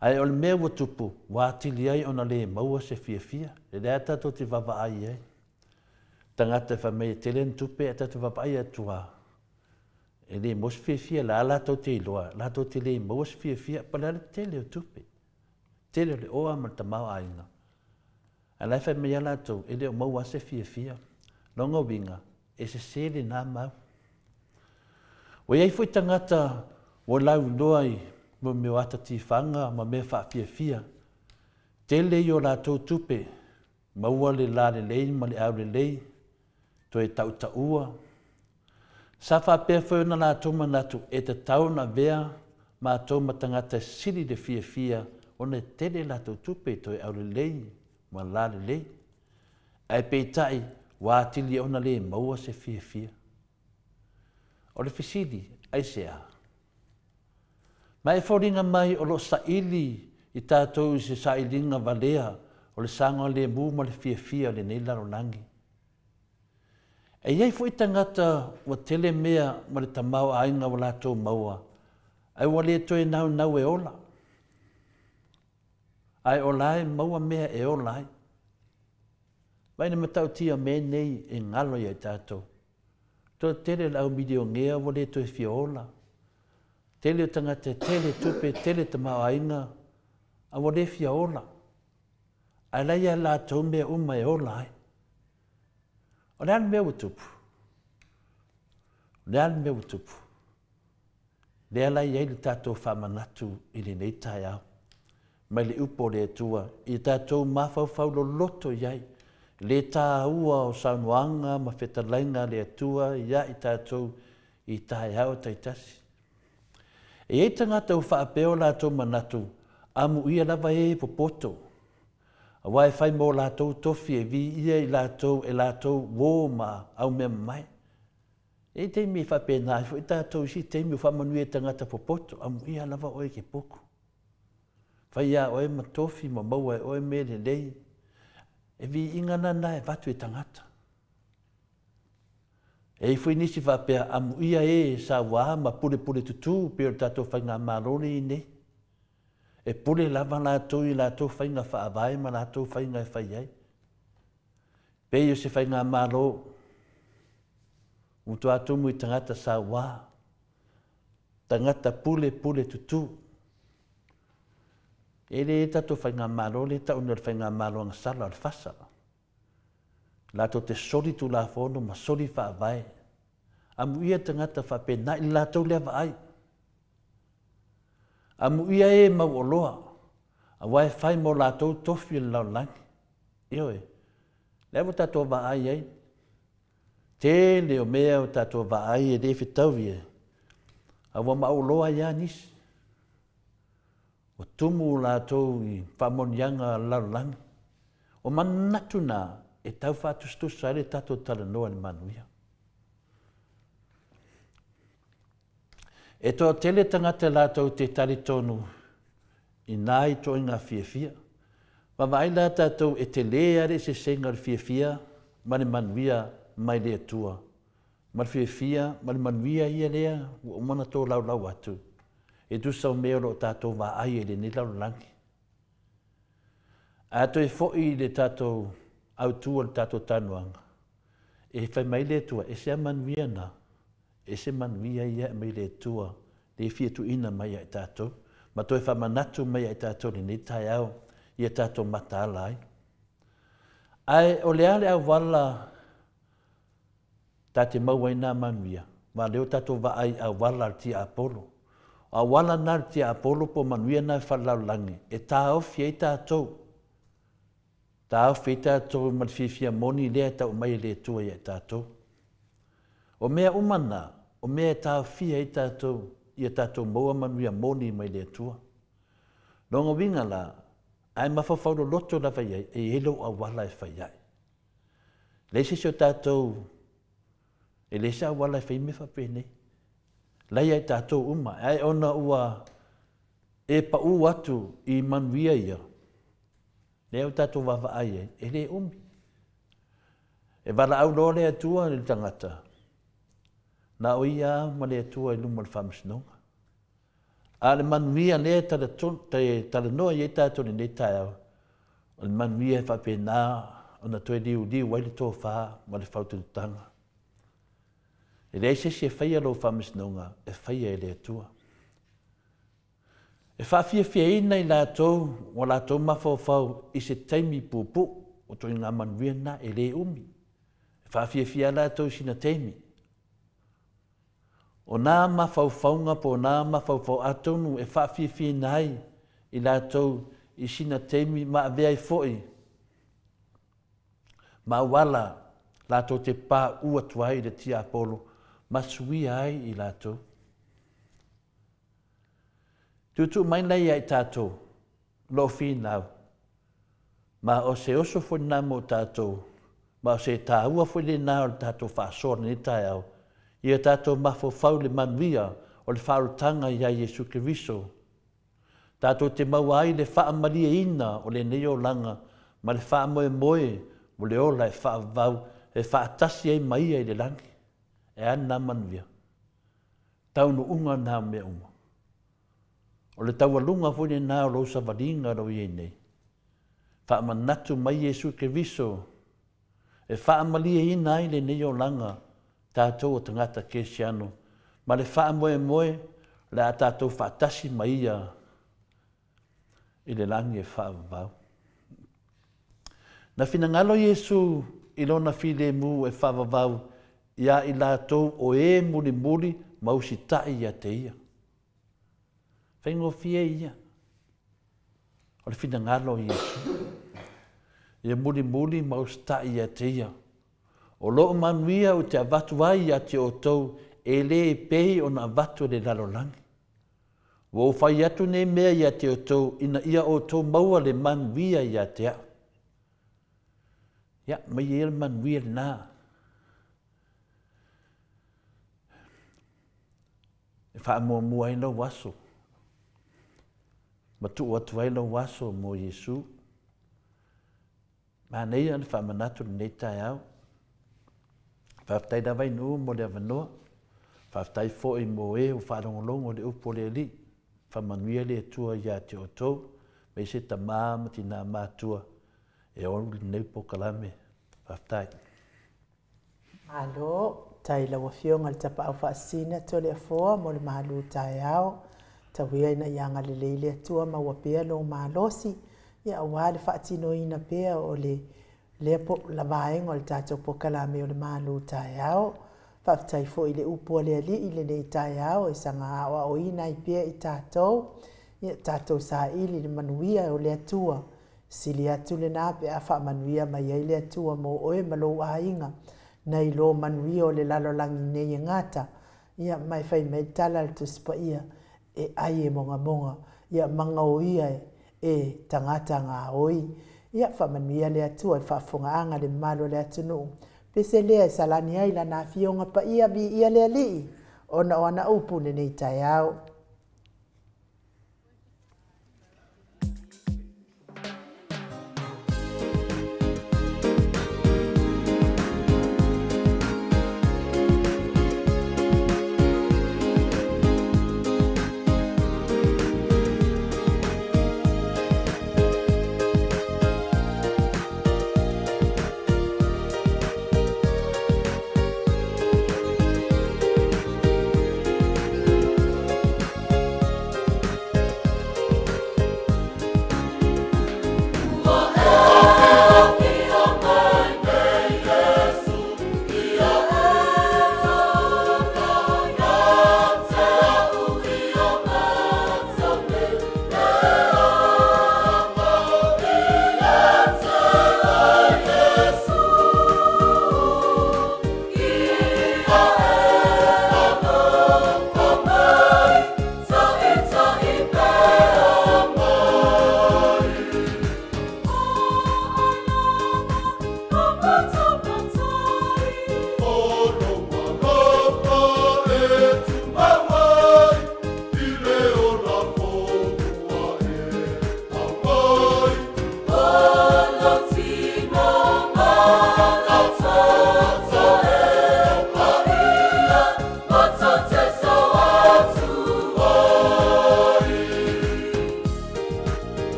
Ai o le mea ua tupu, wātili ai o na le maua se fia. Le rea tato te wawa ai ai. Tangata whamei e tele tupe e tato wawa ai atua. E le mos fia la lātou te iloa, lātou te le maua se fia, pa le tele o tupe. Tele o le oa ma ta mau ainga. A lai whamei a lātou, e le o maua se fia. Longa winga, e se sele nā mau. O iei fui tangata o lau loai mo me wata tifanga ma me wha fia. Tele i o lātou tupe, maua le la le lei ma le au le lei, to e tau ua. Sa wha pēr whauna lātou manatu e te tau na vea ma tau ma tangata siri le fia o ne tele lātou tupe to e au le lei ma la le lei. Ai peitai wātili o na le maua se fia. O le fisili, ai sea. Ma e whoringa mai o lo saili i tātou i se sailinga valea o le sanga le mū ma le fia le nei laro langi. E iei fo i tangata wa tele mea ma le tamau ainga wa lātou maua. Ai wa le toi nau e ola. Ai olai maua mea e olai. Vaina matau tia me nei e ngalo i tātou. Tō tele lau video ngea wa le toi fiola. Tele o tangata tele tupe, tele tamau ainga, a wa le fiola. Ai laia lātou mea e olai. O le anu mea utupu. Le anu mea utupu. Le ala iei le tātou whamanatu i le nei tai au. Mai le upo le atua, i tātou mawhau lo loto iei. Le tā ua o saunuanga ma whetalainga le atua ia i tātou i tai au taitasi. E ei tangata u whaapeo lātou manatu, amu ia lava e popoto. A wai whai mō lātou tofi e vi ia i lātou e lātou wō ma au mea mai. E teimi whape nai, fo i tātou si teimi whamanui e tangata popoto, amu ia lava oe ke poko. Whai ia oe ma tofi ma maua e oe me le lei. E vi ingana na e watu e tangata. E i fui nisi whapea amu ia e sa wā ma pule tutu pero tātou whai ngā marori i nei. E pule lava lātou i lātou whai ngā whaavai ma lātou whai ngā whai ai. Pei o se whai ngā maro. Utu atu mui tangata sa wā. Tangata pule tutu. E le tātou whai ngā maro le ta unor whai ngā maro ang sala al fasa. Lātou te sori tu la whono ma sori whaavai. Amu ia tangata whape na i lātou lewa ai. Amu ia e mau oloa. A wai whai mo lātou tofi lau langi. Ioe. Lewa tātou wa ai ei. Te leo mea o tātou wa ai e le whitauwi e. A wa mau oloa ia nisi. O tumu lātou i whamonianga lau langi. O manatu nā e tau whātustusa ele tātou talanoa ni manuia. E tō tele tangata lātou te tari tonu i nai tō inga fia. Mawai la tātou e te lea re se sengar fia mani manuia mai lea tua. Mani fia mani manuia ia lea o mana tō lau atu. E tu sau mea lo tātou wa ai e le ni lau langi. A to e fo'i le tātou au tua le tātou tanuanga. E whai mai le tua, e se manuia na. E se manuia ia mai le tua. Le fia tu ina mai ai tātou. Ma toi whamanatu mai ai tātou ni tai au. Ia tātou mata alai. Ai o le ale au wala tāte maua ina manuia. Ma leo tātou wa ai au wala al tia Apollo. A wala nal tia Apollo po manuia na whalau langi. E tā ofi ai tātou. Tā ofi ai tātou malfifia moni lea tau mai le tua ia tātou. O mea umana, o mea tā ofi ai tātou, ia tātou maua manuia moni mai le tua. Nonga winga la, ai mawhawhauro loto la whai ai, e elo a wala e whai ai. Leise sio tātou, e leise a wala e whai me whapene. Lai ai tātou uma, ai ona ua e pa u atu i manuia ia. Leo tātou wawa ai ai, e le umi. E wala au lore atua le tangata. na o ia ma le atua i luma le whamasnonga. A le manuia lea tala noa i e tātou ni nei tai au. O le manuia e whapena o na toe liu wai le tō wha ma le whaututanga. E rei se whaia lo whamasnonga e whaia e le atua. E whawhia ina i lātou o lātou mawhau i se taimi pūpū o toi ngā manuia na e le umi. E whawhia lātou sina taimi. O nā mawhauwhaunga po nā mawhauwhau atonu e whawhia nai i lātou i sina taimi ma avea i foi. Ma wala lātou te pā ua tuai le tia Apollo ma sui ai i lātou. Tutu mai nei ai tātou, lo whinau. Ma o se oso fwoi nā mo tātou, ma o se tā ua fwoi le nā o tātou whaasora ni tai au. Ia tātou mawhau le manuia o le whaarutanga i a Jesu Keriso. Tātou te maua ai le whaamalia ina o le neo langa, ma le whaamoe moe mo le ola e whaavau e whaatasi ai mai ai le langi. E ana manuia. Taunu unga nā mea unga. O le taualunga fwene nā o lo savalinga ro i nei. Whaamanatu mai Jesu Keriso. E whaamalia ina ai le neo langa, tātou o tangata kesiano. Ma le whaamoe moe, le a tātou whaatasi mai ia i le langi e whaavau. Na whinangalo Jesu i lona while mu e whaavau, ia i lātou o e muli mausi tai ia te ia. Whaingo fia ia. O le whinangalo Jesu. Ia muli mausi tai ia te ia. O loo manuia o te avatu ai a te o tau e le e pehi o na avatu le lalolangi. Wo whai atu ne mea i a te o tau ina ia o tau maua le manuia i a te au. Ia, mai e le manuia le nā. E wha mua ai lau waso. Matu atu ai lau waso mo Jesu. Ma nei ane wha manatu le nei tai au. Whaftai da vai nu mo le avanoa. Whaftai fo i mo e o whaarongolongo le upo le li. Whamanuia le atua i a te o tau. Mei se ta māma ti nā mātua. E olu le nei po kalame. Whaftai. Alo, tai lawa fionga le tapa au whaasina to le afoa mo le mahalu tai au. Tawia ina ianga le leile atua ma wapea lo mahalosi. Ia awale whaatino ina pea o le po la vaenga o le tātou po kalame o le mahalu tai au. Whaftai fo i le upo le ali i le nei tai au e sanga awa o ina i pea i tātou. Ia tātou sa ili le manuia o le atua. Sili atu le nāpe a wha manuia mai ai le atua mo oe malo a inga. Nei lo manuia o le lalolangi nei ngata. Ia mai whai mai tala le tuspa ia e ai e monga. Ia manga o ia e tangata ngā oi. Ia wha manuia le atua i whaafunga anga le malo le atunu. Pese lea salani ai la nā fionga pa ia vi ia lea lii. Ona o ana upu nei tai au.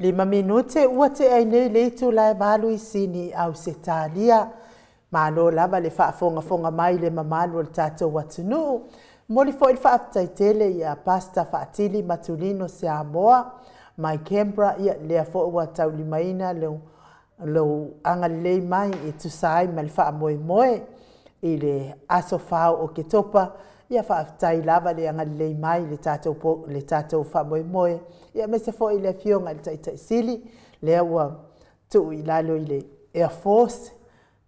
5 minute ua te ai nei le tu lai valu I sini au se talia. Malo lava le whaafonga mai le mamalu o le tātou watunu. Moli fo il whaaftaitele ia pasta whaatili matulino se Samoa. Mai Canberra ia lea fo ua taulimaina leu angalei mai I tusai ma le whaamoe I le aso whao o ke topa. Ia whaaftai lava le angalei mai le tātou whaamoe. Ia mese fo I le fionga le taitai sili. Lea ua tu I lalo I le Air Force.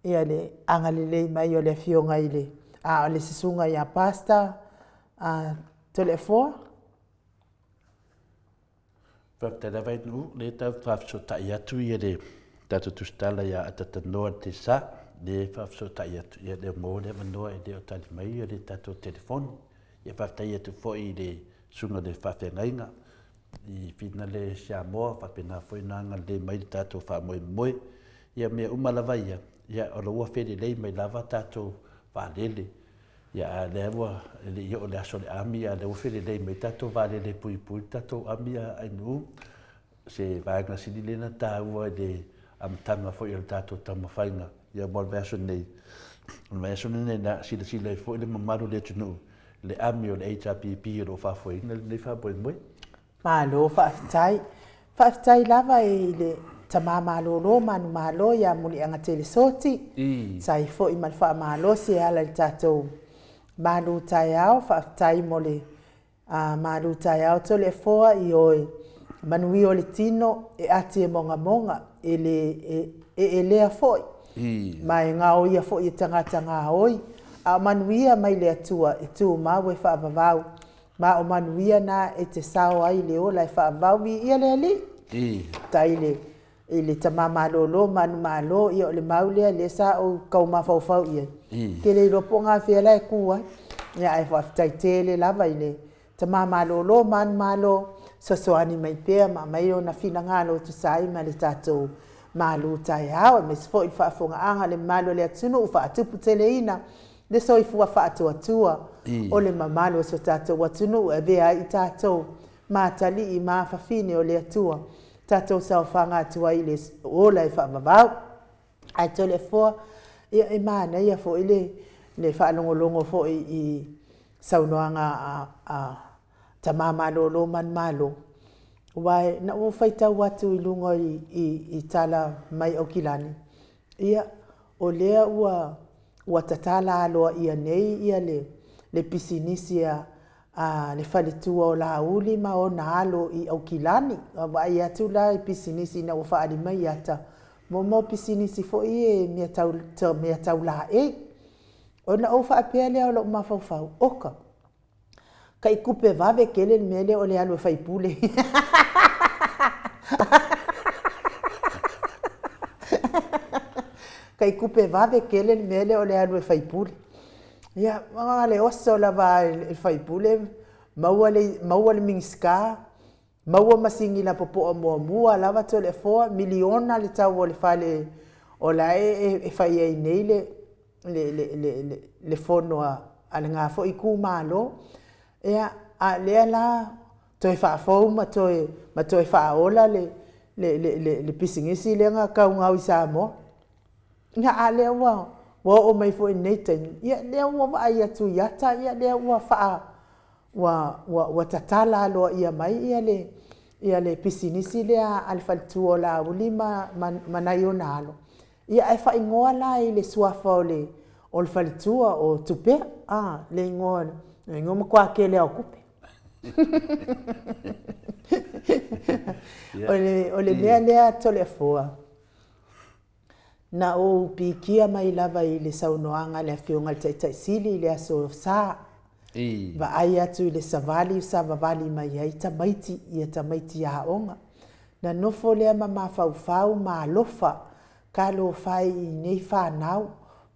Ia le angalei mai o le fionga I le o le sisunga ia pasta. Tole fo. Whaptara vai nu, le tau whafsotai atu I le tatu tustala ia atatanoa te sa, le whafsotai atu ia le mō le manoa I le o tali mai I le tatu telefoni. Ia whaftai atu fo I le sunga le whawhengainga. I whina le Samoa, whapena whoinanga le mai le tatu whamoe. Ia mea umalawa ia o loa whele lei mai lava tatu whalele. Ia le awa le ia o le aso le ami a le whele lei mai tatu whalele pui tatu ami a ainu. Se vaenga sini lena tā ua le amtanga fo I le tatu tamawhainga. Ia mol veaso nei. Veaso nei na sila I fo I le mamaru le tunu. Le ami o le HRPP o lo whafoinga le whapoe. Malo whaaftai lava I le tamāmālōlō manu mālō ia muli anga telesoti. Sai fo I malwha mālō se ala le tātou mālū tai au, whaaftai mo le mālū tai au to le foa I oe manui o le tino e ati e monga e lea foi. Mai ngā o ia foi e tangata ngā oi. A manuia mai le atua e tū mau e whaavavau. Ma o manuia na e te sao ai le ola e whaavavau ia le ali. Tai le tamāmālōlō manu mālō ia o le maulea le sa o kaumawhauwhau ia. Ke le ropo ngā whiala e kua. Ia e whaftai tele lava I le tamāmālōlō manu mālō. Sosoani mai pēr ma mai o na whina ngālo tu sai ma le tātou mālō tai hao. Me se fo I whaafonga anga le mālō le atunu u whaatupu tele ina. Le soifua whaatuatua o le mamalo so tātou atunu e vea I tātou mātali I māwhawhine o le atua. Tātou sauwhanga atua I le ola e whaamavau. Ai tole fo ia e mana ia fo I le whaalongolongo fo I saunoanga tamāmālōlō manmalo. Wai na o whaitau atu I lungo I tala mai o kilani. Ia o lea ua tatala aloa ia nei ia le pisinisi le whaletua o la uli ma o na alo I au kilani. Wai atu la I pisinisi na o whaari mai ata. Mo pisinisi fo I e mea tau la e. O na o whaapea lea o lo mawhauwhau. Oka. Kai kupe vave kele mele o le alo whaipule. Kai kupe vave kele mele o le alo whaipule. Ia, mga le oso la va e whaipule. Maua le mingiska. Maua masingi la popo o mua lava to le 4 miliona le tau o le whale o la e whai ei nei le fono a le ngā fo I ku malo. Ea, a lea la toi whaafou ma toi whaola le pisingisi le ngā kaungau I Samoa. Nga a lea wa o mai fo I neitani. Ia lea ua wa ai atu iata, ia lea ua wha wa tatala aloa ia mai ia le pisinisi lea alfaltu o la uli manai o na alo. Ia e wha ingoa la I le suafa o le faltua o tupe. Le ingoa ngoma kwa kele au kupe. Ole lea tole foa. Na o pikia mai lava I le saunoanga le whionga le taitai sili le aso sa. Va ai atu I le savali vavali mai ai tamaiti ia tamaiti a onga. Na nofo lea mama fau ma lofa ka lo fai I nei whanau.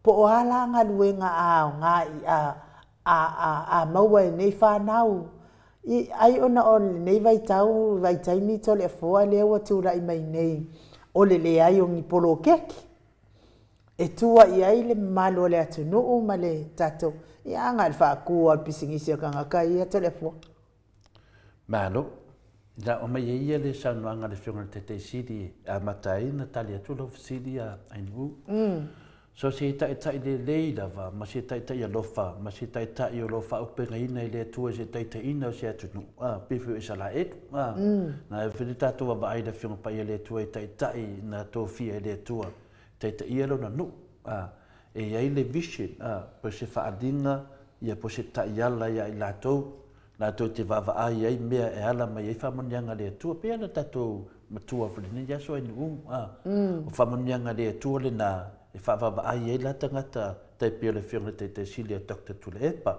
Po o ala ngā luenga a maua e nei whanau. Ai ona o nei vaitaimi tole a foa lea ua tūra I mai nei. O le ai o ngipolo keki. E tua I ai le malo le atunu ma le tato. Ia ngā le whaakua al pisingisi o kangaka ia tole a foa. Malo. La o mai ia le saunoanga le whionga te siri a matai na tali atu lo siri a ainu. So se tai le lei lava, ma se tai alofa, ma se tai o lofa upenga ina i le atua se tai ina o se atunu. Pifu e sala etu. Na e whiri tatua wa ai le whionga pai le atua i tai na tō fia le atua. Tai ia lo na nu. E iai le vision, po se whaadinga, ia po se tai ala ia i lātou. Nā tō te wawai ai mea e ala mai e whamonianga le atua. Pea na tātou matua whirine, ia so ai nu. O whamonianga le atua le nā e whawai ai la tangata tai pia le whionga te sili a Dr. Tule Epa.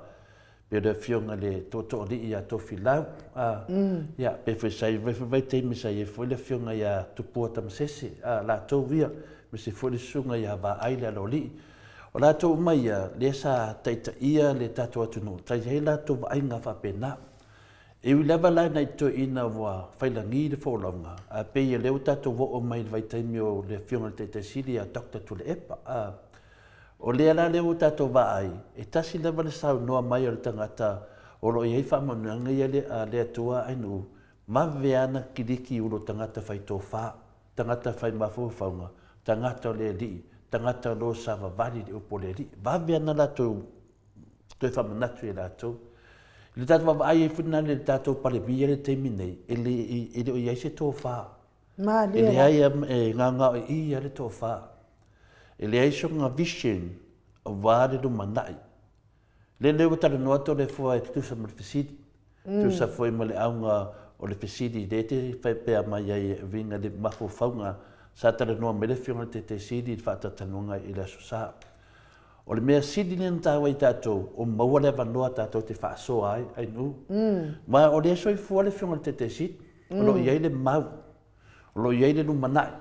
Pia le whionga le tō li i a tō whilau. Ia, pe whaisai, vai te misai e whoi le whionga i a tupua tamasese. La tō via, me se whoi le sunga i a wai le alo li. O la tō mai le sa taita ia le tātou atunu. Tai hei la tō vai ngā whapena. E ui lewa lai nei tō ina wa whailangi le wholaunga. Pe ia leo tātou wo o mai vai taimi o le whionga te siri a Dr. Tule Epa. O lea la leo tātou vai. E tasi lewa le sau noa mai o le tangata. O lo iei whamananga ia le atua ainu. Maweana kiriki ulo tangata whai tō wha. Tangata whai mafu whaunga. Tangata o le li. Tangata lo sa vavali le upo le li. Vavea na lato toi whamanatu e lato. Le tato vavai e whina le tato palemia le teimi nei. Ele o iai se tō wha. Ele ai e ngā o ia le tō wha. Ele ai so ngā vision o wāre do manai. Le leo tala noa tō le fua e tusa ma le fesidi. Tusa fua ma le aunga o le fesidi. Le te whaipea mai ai e vinga le mafu whaunga. Sa tala noa mele whionga te siri i whaatatanunga i la sosa. O le mea siri ni ntawa i tātou, o maua le wanoa tātou te whaasoa ai nu. Ma o le so i fua le whionga te siri, o lo iei le mau, o lo iei le numanai,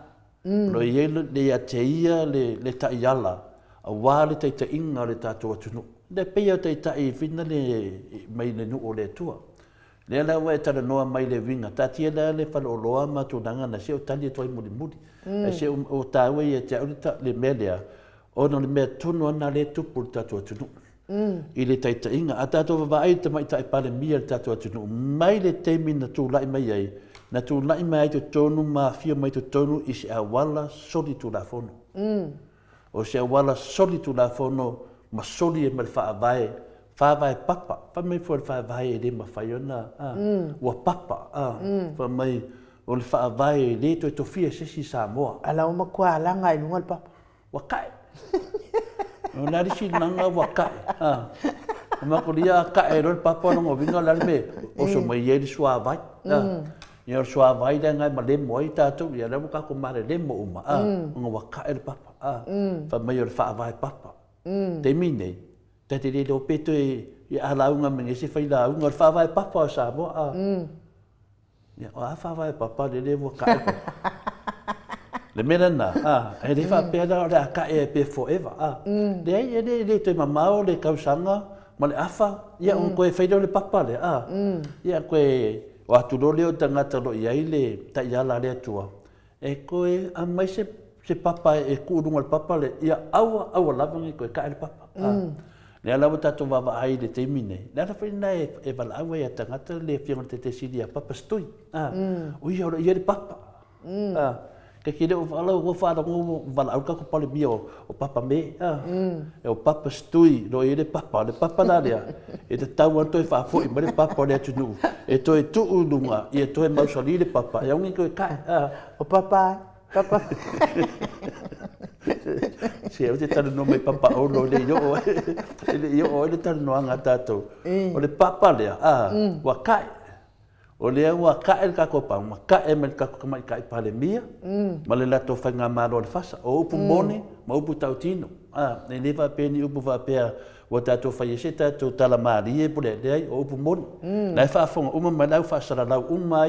o lo iei le ateia le taiala, a wā le teita inga le tātou atunu. Le peia teita i whina le mai le nu o le tua. Le ala wa e tala noa mai le winga. Tātia la le whalo o loa ma tūnanga na se o tali e toi muri muri. E se o tāwe i e te aurita le mea lea. O no le mea tunu ana le tupu le tātua tunu. I le taita inga. A tātua wawai te mai tai pale mia le tātua tunu. Mai le teimi na tū lai mai ai. Na tū lai mai ai te tonu ma fia mai te tonu i se awala soli tū la fono. O se awala soli tū la fono ma soli e mele wha avae. Whawai papa, wha mai fua le whawai e le ma whaiona, ua papa, wha mai o le whawai e le toi tofia sesi Samoa. Ala o makua alanga i lunga le papa. Wakai. O nari si nanga wakai. O mako lia kai ro le papa no ngovinga la me, o so mai e le suavai. Ia suavai da ngai ma le moi tātou, ia le muka ko mare le mo uma. O wakai le papa. Wha mai o le whawai papa. Te minei. Tati le o peto e alaunga me se fai la unga whawai papa o Samoa. O a whawai papa le wa kai. Le mera na, e le whapea na o le a kai e pe forever. Le ai le te mamao le kausanga ma le afa. Ia un koe whaidau le papa le. Ia koe o atulo leo tangata lo iai le taiala le atua. E koe a mai se papa e kuurunga le papa le. Ia aua lavangi koe kai le papa. Le ala wa tātou wawa ai le teimi nei. Le ala whaina e wala awa e a tangata le whionga te siri a papa stui. O ia ora ia le papa. Ka kire o wala o whaara ngō wala au kako pale mia o papa me. E o papa stui ro i le papa na lea. E te tau anto e whaafoi ma le papa le atunu. E to e tuu lunga i e to e mausali le papa. E aungi koe kai. O papa. Se o te tala no mai papa o lo le yo le tala no anga tātou. O le papa lea, wa kai. O lea wa kai ka kopa, ma kai me ka mai kai pale mia. Ma le lato fa nga malo le fasa. O upu mone, ma upu tautino. Ne leva peni upu va pea wa tātou fa yese tātou tala maari e pule lea o upu mone. Lai fa fonga uma mai lau fa sara lau uma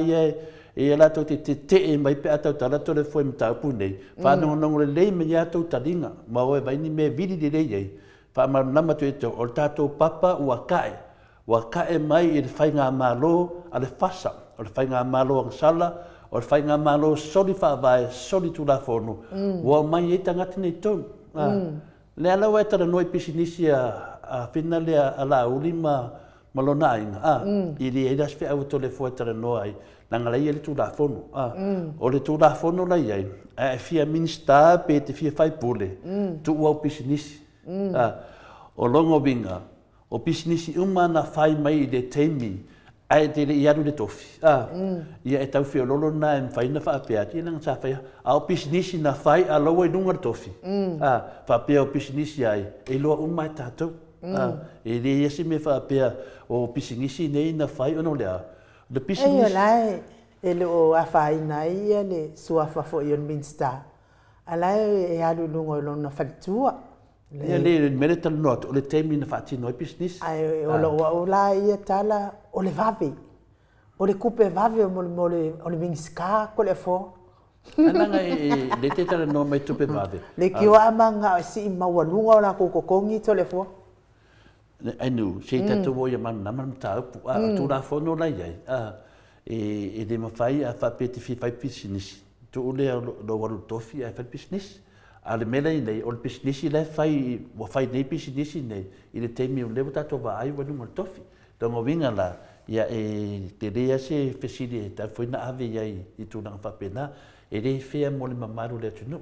e la to te mai pe atau tala to le foi mta pune fa no le lei me ya to talinga ma o vai ni me vidi de lei fa ma na ma to o tato papa wa kai mai e fai nga malo ale fasa o fai nga malo ang sala o fai nga malo soli fa vai soli tu la forno o mai e tanga tini to le ala wa tara noi pisinisia a finale ala ulima malona inga i le ida sfe au to le fuatara no ai nanga lai le tula fono o le tula fono lai ai e fia minista pe te fia fai pule tu wa business o longo vinga o business umana fai mai de teimi ai te le iaru le tofi ia e tau fia lolo na e fai na fa pe ati nang sa fai a business na fai a lo e dunga tofi fa pe o business ai e lo umai tatou e le ia se me fa pe o business nei na fai ono le the business lai ele o afai nai ele sua fa fo yon minsta ala e alu lungo lo na fatua le medical note o le temi na fati no business ai o lo o la ia tala o le vave o le kupe vave o le minska ko le fo ananga le te tala no mai tupe vave le ki wa manga si mawalunga o la kokongi to le fo ai nu se tatu wo ia man na man ta tu la fo no lai ai e de mafai a fa peti fi fai business tu le lo waru tofi a fa business ale mele nei o business le fai wo fai nei business nei i le temi o le to va ai wanu mo tofi to mo vinga la ia e te rea se fesili ta foi na ave ai i tu na fa pena e le fea mo le mamaru le tunu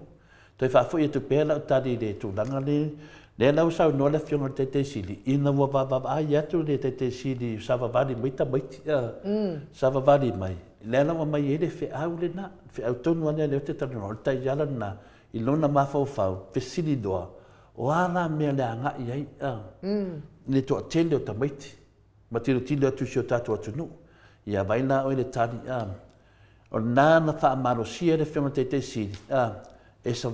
to fa foi tu pela ta de tu langa le lau sau no le fiona te sili ina wa va ai atu le te sili sa va vali muita sa va vali mai le lau mai ele fe au le na fe au tonu ane le te tano ta yala na i lona mafau fe sili doa o ana me le anga i ai le to tende o tamaiti ma tiro tinde atu si o tatu atu nu ia vaina o le tani o nana fa amaro sia le fiona te sili e sa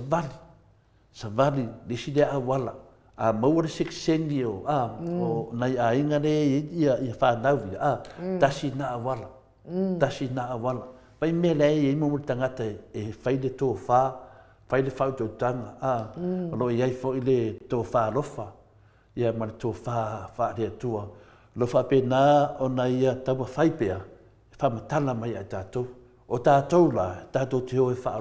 vali le si le awala a maua seksengi o o nai a inga le ia fa nauvi tasi na awala pai me le e mo tangata e fai le to fa fai le fa to tanga lo ia fo ile to fa lofa ia ma to fa le tua lo fa pe na o na ia ta fai pe fa matala mai a tato o tato la tato te o fa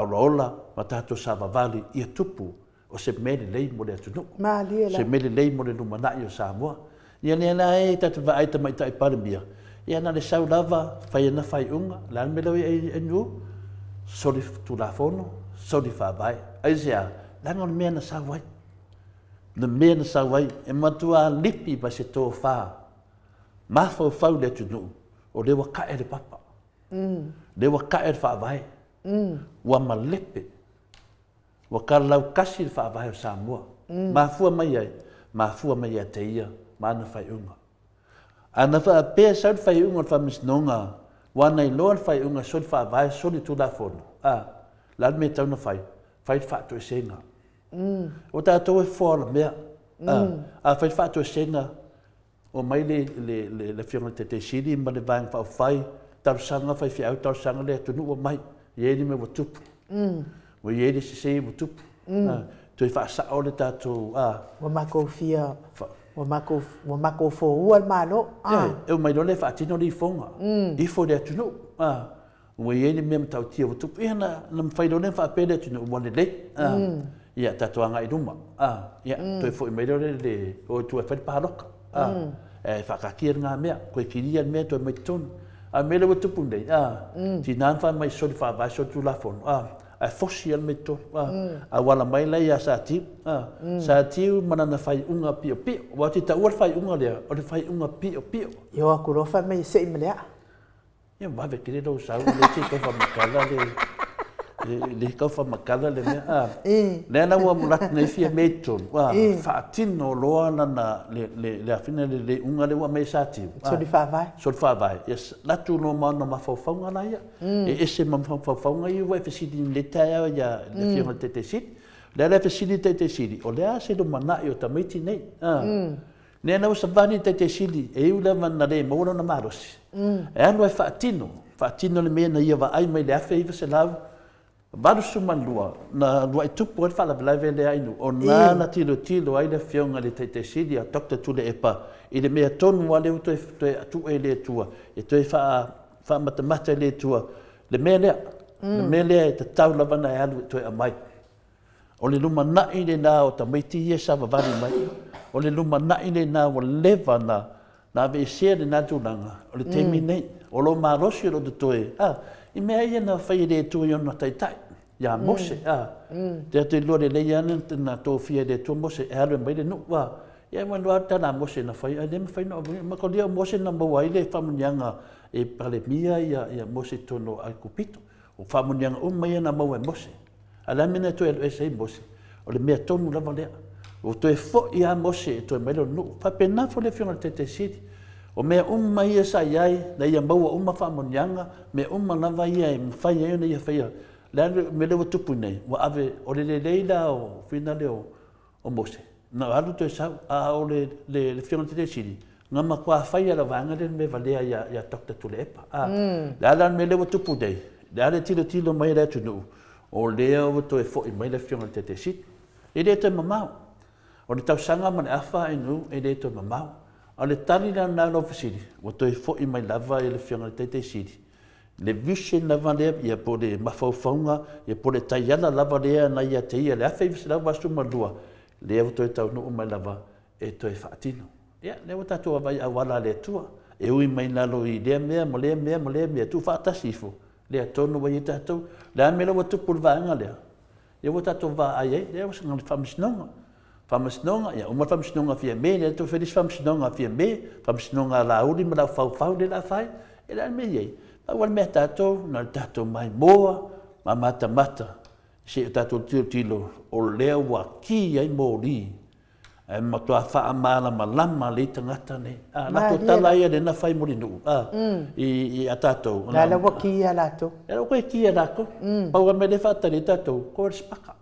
rola ma tato sa vali ia tupu o se mele lei mo le tunu se mele lei mo le lumana i o Samoa ia ne na e tatu va aita mai tai paramia ia na le sau lava fai na fai unga la me lo e nu soli tu la fono soli fa vai ai sia la ngon me na sa vai na me na sa vai e matua lipi ba se to fa ma fo fa le tunu o le wa ka e le papa le wa ka e fa vai wa malepe wa kalau kasi fa vai o Samoa ma fu mai ai te ia ma na fai unga ana fa pe sa fai unga fa misnonga wa nei lo fai unga so fa vai so ni tu la fono la me tau na fai fa to senga o ta to fo la me fa to senga o mai le fiona te sidi ma le bang fa fai tar sanga fa fi au tar sanga le tu no mai ye ni me tup o ye de se tup tu fa sa o le tatu wa mako fia wa mako fo ua malo e mai do le fa tino di fonga I fo de tu no o ye ni me tau tia tup e na fai do le fa pe de tu no mo le ia tatu anga I duma ia tu fo mai do le o tu fa pa roka e fa ka kir nga me ko kiria me to me ton a me le tupu nei ti nan fa mai so fa va so tu la fon a fosial me to a wala mai la ya sa ti mana na fai unga pio pio wa ti ta ua fai unga le o le fai unga pio pio yo a kuro fa mai se me ia va ve kire do sa le ti ko fa makala le ko fa makala le me le na wa mulat nei fia me ton wa fa tino lo na le afina le unga le wa mai sa ti so di fa vai yes la tu no ma fa fa nga la ia e se ma fa nga I wa fa si di le ta ya le fia te sit le fa si di te sit o le se do mana yo tamiti nei ne na sa vani te sili e u le na le mo na maros e anu e fa tino le me na ia va ai mai le afa I se la Baru sumanua na lua I tupu e whala blaive le ainu o nana tilo ai le fionga le te sidi a Dr. Tule Epa I le mea tonu a leo tu e le tua e tu e wha matamata le tua le mea lea e te tau lavana e alu tu e a mai o le luma nai le nā o ta meiti ia sa vavani mai o le luma nai le na o leva na ve se le na tulanga o le temi nei o lo marosi o lo toe I mea ia na whai le tu i ona taitai ia mose te lo le ia na to fia le tu mose e alu mai le no wa ia mo lo tana mose na whai le whai no ma ko dia mose na mo ai le famunianga e pale mia ia mose tono ai kupito o famunianga o mai na mo mose ala mena to e sei mose o le mea tonu lava lea o to e fo ia mose to e mai lo no fa pena fo le fiona te siti o mea ia sa iai na ia maua whaamonianga me lava ia e mwhai e ona ia whaia lea me lewa tupu nei wa ave o le leila o whina leo o Mose na alu to e sau a o le whiona te siri ngā makua whai ala vanga le me valea ia Dr. Tulepa lea lan me lewa tupu nei lea le tilo mai rea tunu o lea o to e fo I mai le whiona te siri e le to mamau o le tausanga man awha inu e le to mamau a le tali na no fasili o to fo I mai lava e le fianga te sidi le vision lava le ia po le mafaufaunga ia po le taiana lava le na ia te ia le afa vis lava suma lua le o to tau no mai lava e to fatino ia le o tatu vai a wala le tua e ui mai na lo I le mea mo le mea tu fata sifo le tonu vai tatu le me lo tu pulvanga le ia o tatu va ai le o singa famisnonga Famasnonga ia uma famasnonga fia me le to feliz famasnonga fia me famasnonga la uli ma la fau de la fai e la me ye pa wal me tato na tato mai moa ma mata se tato tilo o le wa ki ai mori e ma to fa amala malama le tangata ne na to tala ia de na fai mori no I atato la wa ki ala to e ko ki ala ko pa wal me le fata le tato ko spaka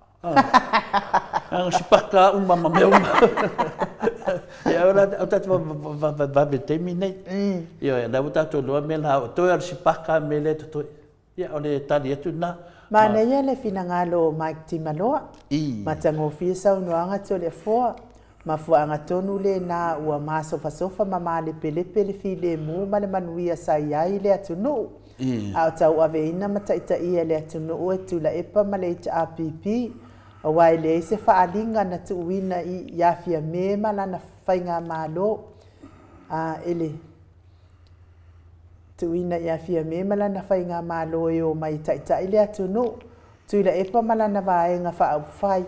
ang sipaka mama meu ya ora tatu va terminate ya da tatu lo me la to ar sipaka me le to ya ole tali tu na mana ia le finangalo Mike Timaloa matango fisa unuanga to le fo ma fu anga tonu le na ua masofa mama le pele file mu male manuia sai ai le atunu au tau ave ina mataita ia le atunu e tu la epa male APP Awai le se faalinga na tuwina I yafia mema la na fainga malo ele tuwina yafia mema la na fainga malo yo mai taita ile atunu tuila epa mala na vaenga fa fai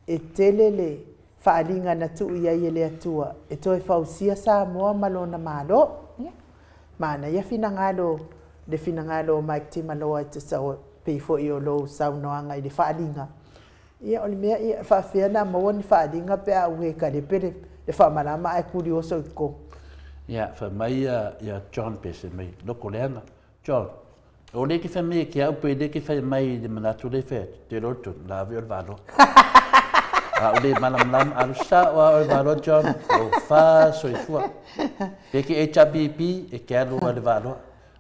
etelele faalinga na tu ia ile atua etoi fausia sa moa malo na malo mana ya finangalo de finangalo Mike Timaloa te sa pe fo yo lo sa noanga ile faalinga ia ole mea ia fa fena mo ni fa dinga pe a we ka de pere de fa malama ai curioso ko ia fa mai ia John pese mai loko lenga John o le ki fa mai ki au pe de ki fa mai de manatu le fe te roto la vi valo o le malam al sa o valo John o fa so I fua pe ki HBP e quero o valo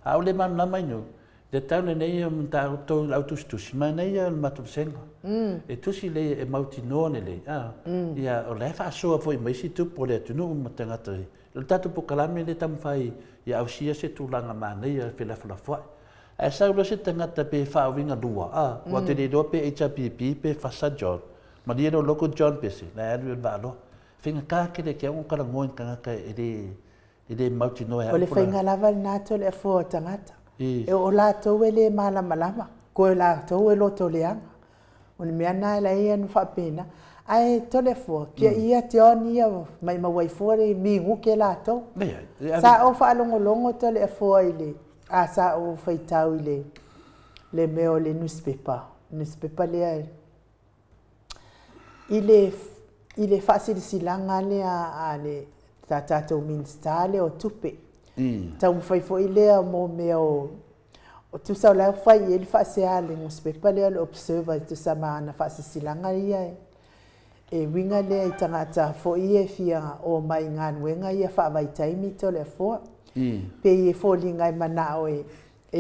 o le malam mai no de tau nei o mta to lautus ma nei o matu senga e tusi le e mauti no le ia o le fa so foi mai si tu pole tu no matanga te le tatu po kalame le tam fai ia au sia se tu langa ma nei e fela foi e sa lo se tanga te pe fa winga dua wa te le do pe HPP pe fa sa John ma dia no loco John pe se na e valo finga ka ke le ke un kala ngoin ka ele mauti no o le finga lava na to le fo tangata e o la to ele malama ko la to lo to leanga o me ana la ia no fa pena ai to le fo ke ia te onia mai ma wai fore mi hu ke la to sa o fa longo to le fo ile a sa o fa tau ile le meo le newspaper le ile facile silanga le a le tata minstale o tupe tau fai fo ile mo meo o tu sa la fai ele fa se ale mo newspaper le observer tu sa mana fa silanga ia e winga le itangata fo ie fia o mai ngan wenga ia fa vai taimi to le fo pe ie fo linga mana o e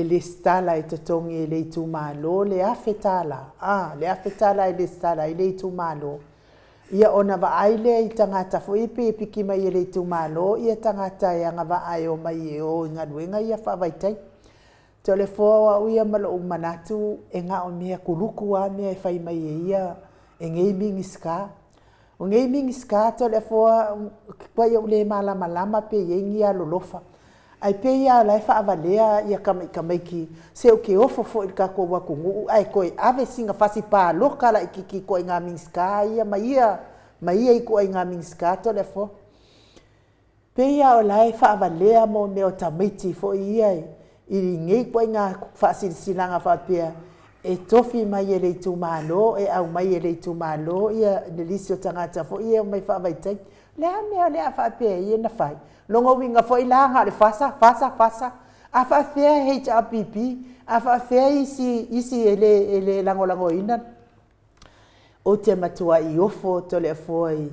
le stala e totongi e le tu malo le afetala le afetala e le stala e le tu malo ia ona va aile itangata fo ipi piki mai le tu malo ia tangata ia ngava ai o mai o ngan wenga ia fa vai tai to le fo o ia malo manatu e nga o mea kuluku a mea fai mai ia e ngei mingi ska O ngai mingi skato le fo kwa ia ule malama pe yengi a lolofa. Ai pe ia la fa avalea ia kamaiki se o ke ofo fo il ka ko wa kungu ai koi ave singa fasi pa loka la ikiki ko nga mingi ska ia maia i ko nga mingi skato le fo. Pe ia o la fa avalea mo me o tamiti fo ia i ngai ko nga fasi silanga fa pe e tofi mai ele tu malo e au mai ele tu malo ia nelisio tangata fo ia mai fa vai tai le fa pe ia na fai longo winga fo ilanga le fasa a fa fe HRPP a fa fe isi ele lango ina o te matua i ofo to le foi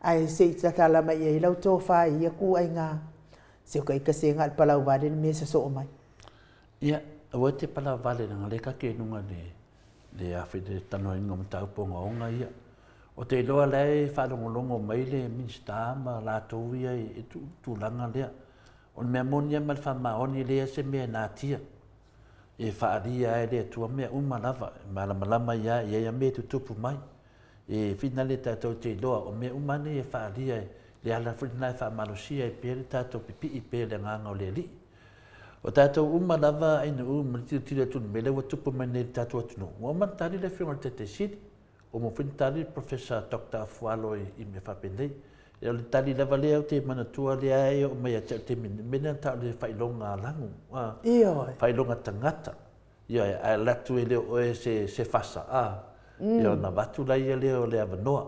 ai se takala mai e lau to fa ia ku ai nga se ko ka se ngal palau vale me se so mai ia o te pala vale nga le ka ke nunga le afi de tano ngom tau ponga onga ia o te loa lei fa longo mai le minsta ma la to ia e tu langa le on me monia mal fa ma oni le se me na tia e fa dia e le tu me uma lava malama ia me tu tupu mai e finale ta to te loa o me uma ne fa dia le ala fina fa malusia e pe ta to pipi i pe le nganga o le li o tato uma lava ai no tira tu me le tupu mane tato tu no o man tari le fiona te sit o mo fin tari professor Dr. Fualo i me fa pendei e le tari lava le o te mana tua le ai o mai te mena ta le fai longa langu fai longa tangata ia a la tu ele o se fasa ia na batu la ia le o le avanoa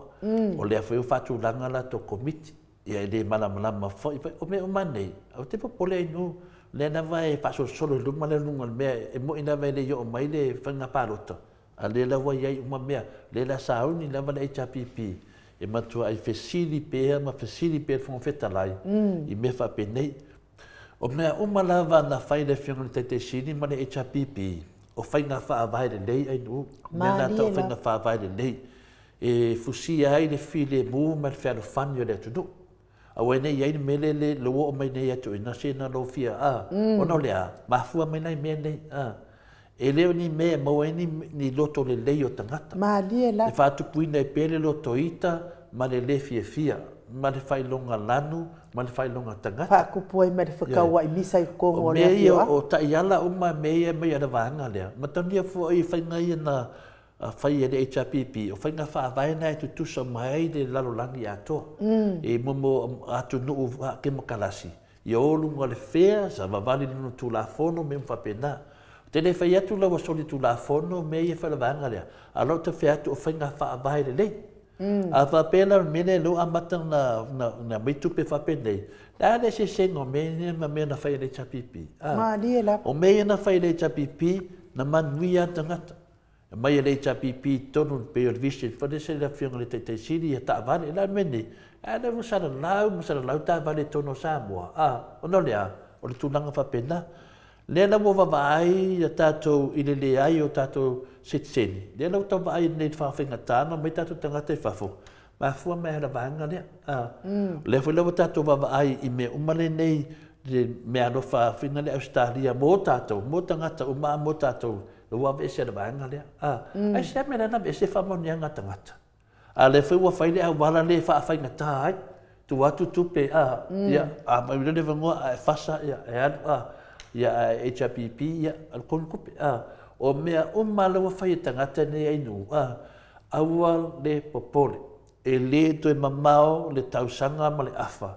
o le foi fatu langa la to komiti ia le malama foi o me o mane o te popole no le na vai paso solo lu male lunga me e mo ina vai le yo mai le fanga palota a le la vai ai uma me le la sauni la vai HPP e matua ai fesili pe ma fesili pe fon feta lai i me fa penei o me uma lava na fai le fiona te sini ma le HPP o fai na fa vai le lei ai no me na to fai na fa vai le lei e fusi ai le file mu ma fa fanyo le tudo a wene ia mele le lo o mai nei atu na se na lo fia ona le ma fu mai nei me nei e le ni me mo ni loto le le o tangata ma li la e fa tu puina e pele loto ita ma le fia ma le fai longa lanu ma le fai longa tangata fa ku poi me le fa wa i misa i ko mo le o ta yala o ma me me ya vanga le ma tania fu i fai ngai na fai e HRPP o fai nga wha vai nei tu sa mai de lalo langi ato e momo atu nuu ke makalasi i olunga le fea sa vavali nunu tu la fono me mwhapena tene fai atu lawa soli tu la fono me i whala vanga lea a lo te fea atu o fai nga wha vai le lei a whapena mene lo amata na mitupe whapenei la le se sengo me na fai le HRPP o me na fai le HRPP na manuia tangata mai le HPP tonu pe o vision for the city of Fiona te siri ta vale la meni ana musara lau ta vale tono Samoa ono lea o le tunanga fa pena le na mo vai ya tato ile le ai o tato sitseni le na to vai ne fa finga tano mai tato tanga te fafo ma fu me la vanga le le fu le tato vai i me umale nei le me ano fa finga le Australia mo tato mo tanga ta uma mo tato lo wa se da banga le ai se me na be se fa mo nyanga tangata a le foi wa fai le wala le fa fai na tai tu watu tupe ya ma le vengo a fasa ya HPP ya al kon kupe o me o malo fai tangata ne ai nu awal le popole e le to e mamao le tausanga ma le afa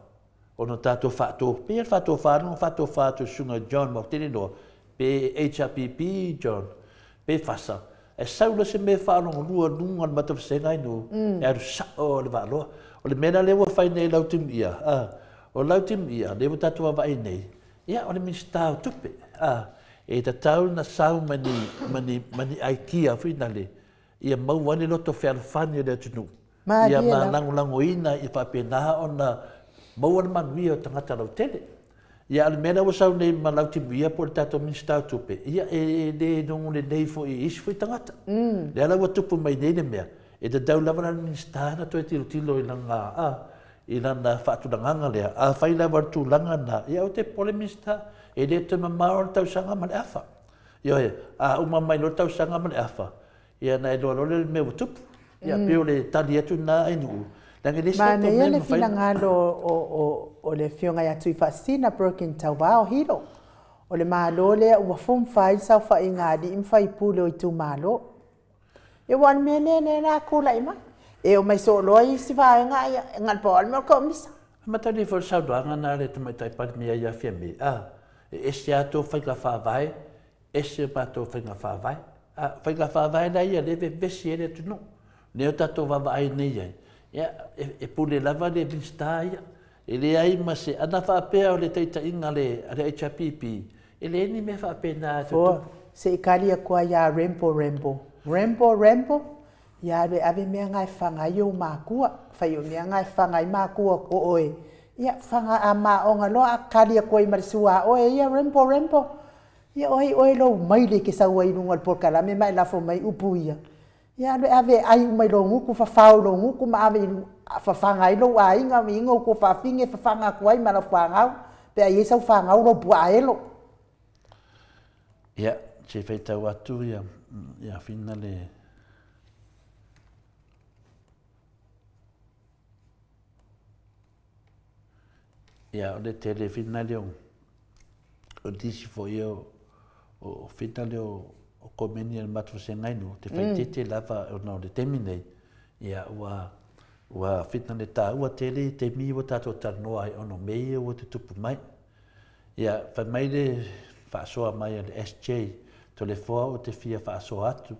ono tato fa to sunga John Martinino pe HPP John pe fasa e saula se me fa no lua nunga ma te senga inu e sa o le valo o le mena le wa fai nei lautim ia o lautim ia le wa tatu va nei ia o le minsta tupe e ta tau na sau mani IKEA finale ia mau wani loto fer fani le tunu ia ma lango ina i fa pena ona mau man wi tangata lo tele ia al mena wa sau nei malauti via por tato minsta tupe ia e de dong le dei fo is foi tangata le ala wa tupu mai nei mea e de dau lava minsta na to tilo ina na fa tu nganga le a fai la war tu langa na ia o te pole minsta e de te mamar tau sanga mal afa ia a uma mai lo tau sanga mal afa ia na do le me tupu ia pe le tali atu na inu Mana ia le fina ngalo o le fionga ya tui fasina broken tauba o hiro. O le malo le ua fum fai sau fa ingadi im fai pule o itu malo. E wan mene ne na kula ima. E o mai so loi si fa ngal pol mo ko misa. Matani for sau doanga na le tuma tai pat mia ya fiame. E sia to fai ka fa vai. E sia pa to fai ka fa vai. Fai ka fa vai na ia le vesi ele tu no. Ne o tato va vai nei ia. Ya e pule lava le bista ia. Ele ai ma se ana fa pe o le taita inga le HPP. Ele ni me fa pena to. Se kalia kwa ya rempo. Ya be ave me ngai fanga yo makua. Fa yo me ngai fanga I makua o oe. Ya fanga ama onga lo akalia kwa I marsua oe ya rempo. Ya oi lo mai le ke sa wai nungal por kala me mai la fo mai upuia. Ya le ave ai mai lo nguku fa fau lo nguku ma ave fa fanga I lo ai nga mi ngo ko fa finge fa fanga kwai ma la fanga pe ai sa fanga lo bua elo. Ya che feita watu ya finale. Ya le tele finale o disi fo yo o finale o komeni el matu sengai no te faitete lava o no le terminei ya wa finale ta wa tele te mi wa tato tano ai ono mei o te tupu mai ya fa mai le fa so mai le SJ to le fo o te fia fa so atu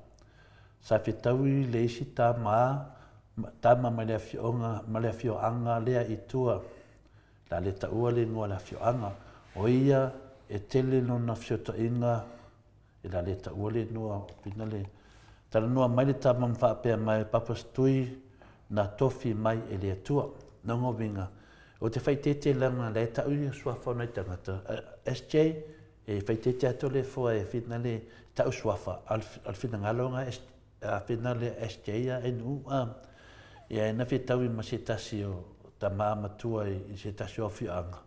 sa fitaui le isi ta mai le fionga ma le fioanga le I tua la le ta ua le no la fioanga o ia e tele no na fiota inga e la le ta ua le no finale tala no mai le ta fa pe mai papastui na tofi mai e le tua no ngovinga o te faitete langa le ta ua sua fona tangata SJ e faitete ato le fo e finale ta uswafa al finalonga a finale SJ e nu ia na fitaui masitasi o ta mama tua I se tasi o fianga.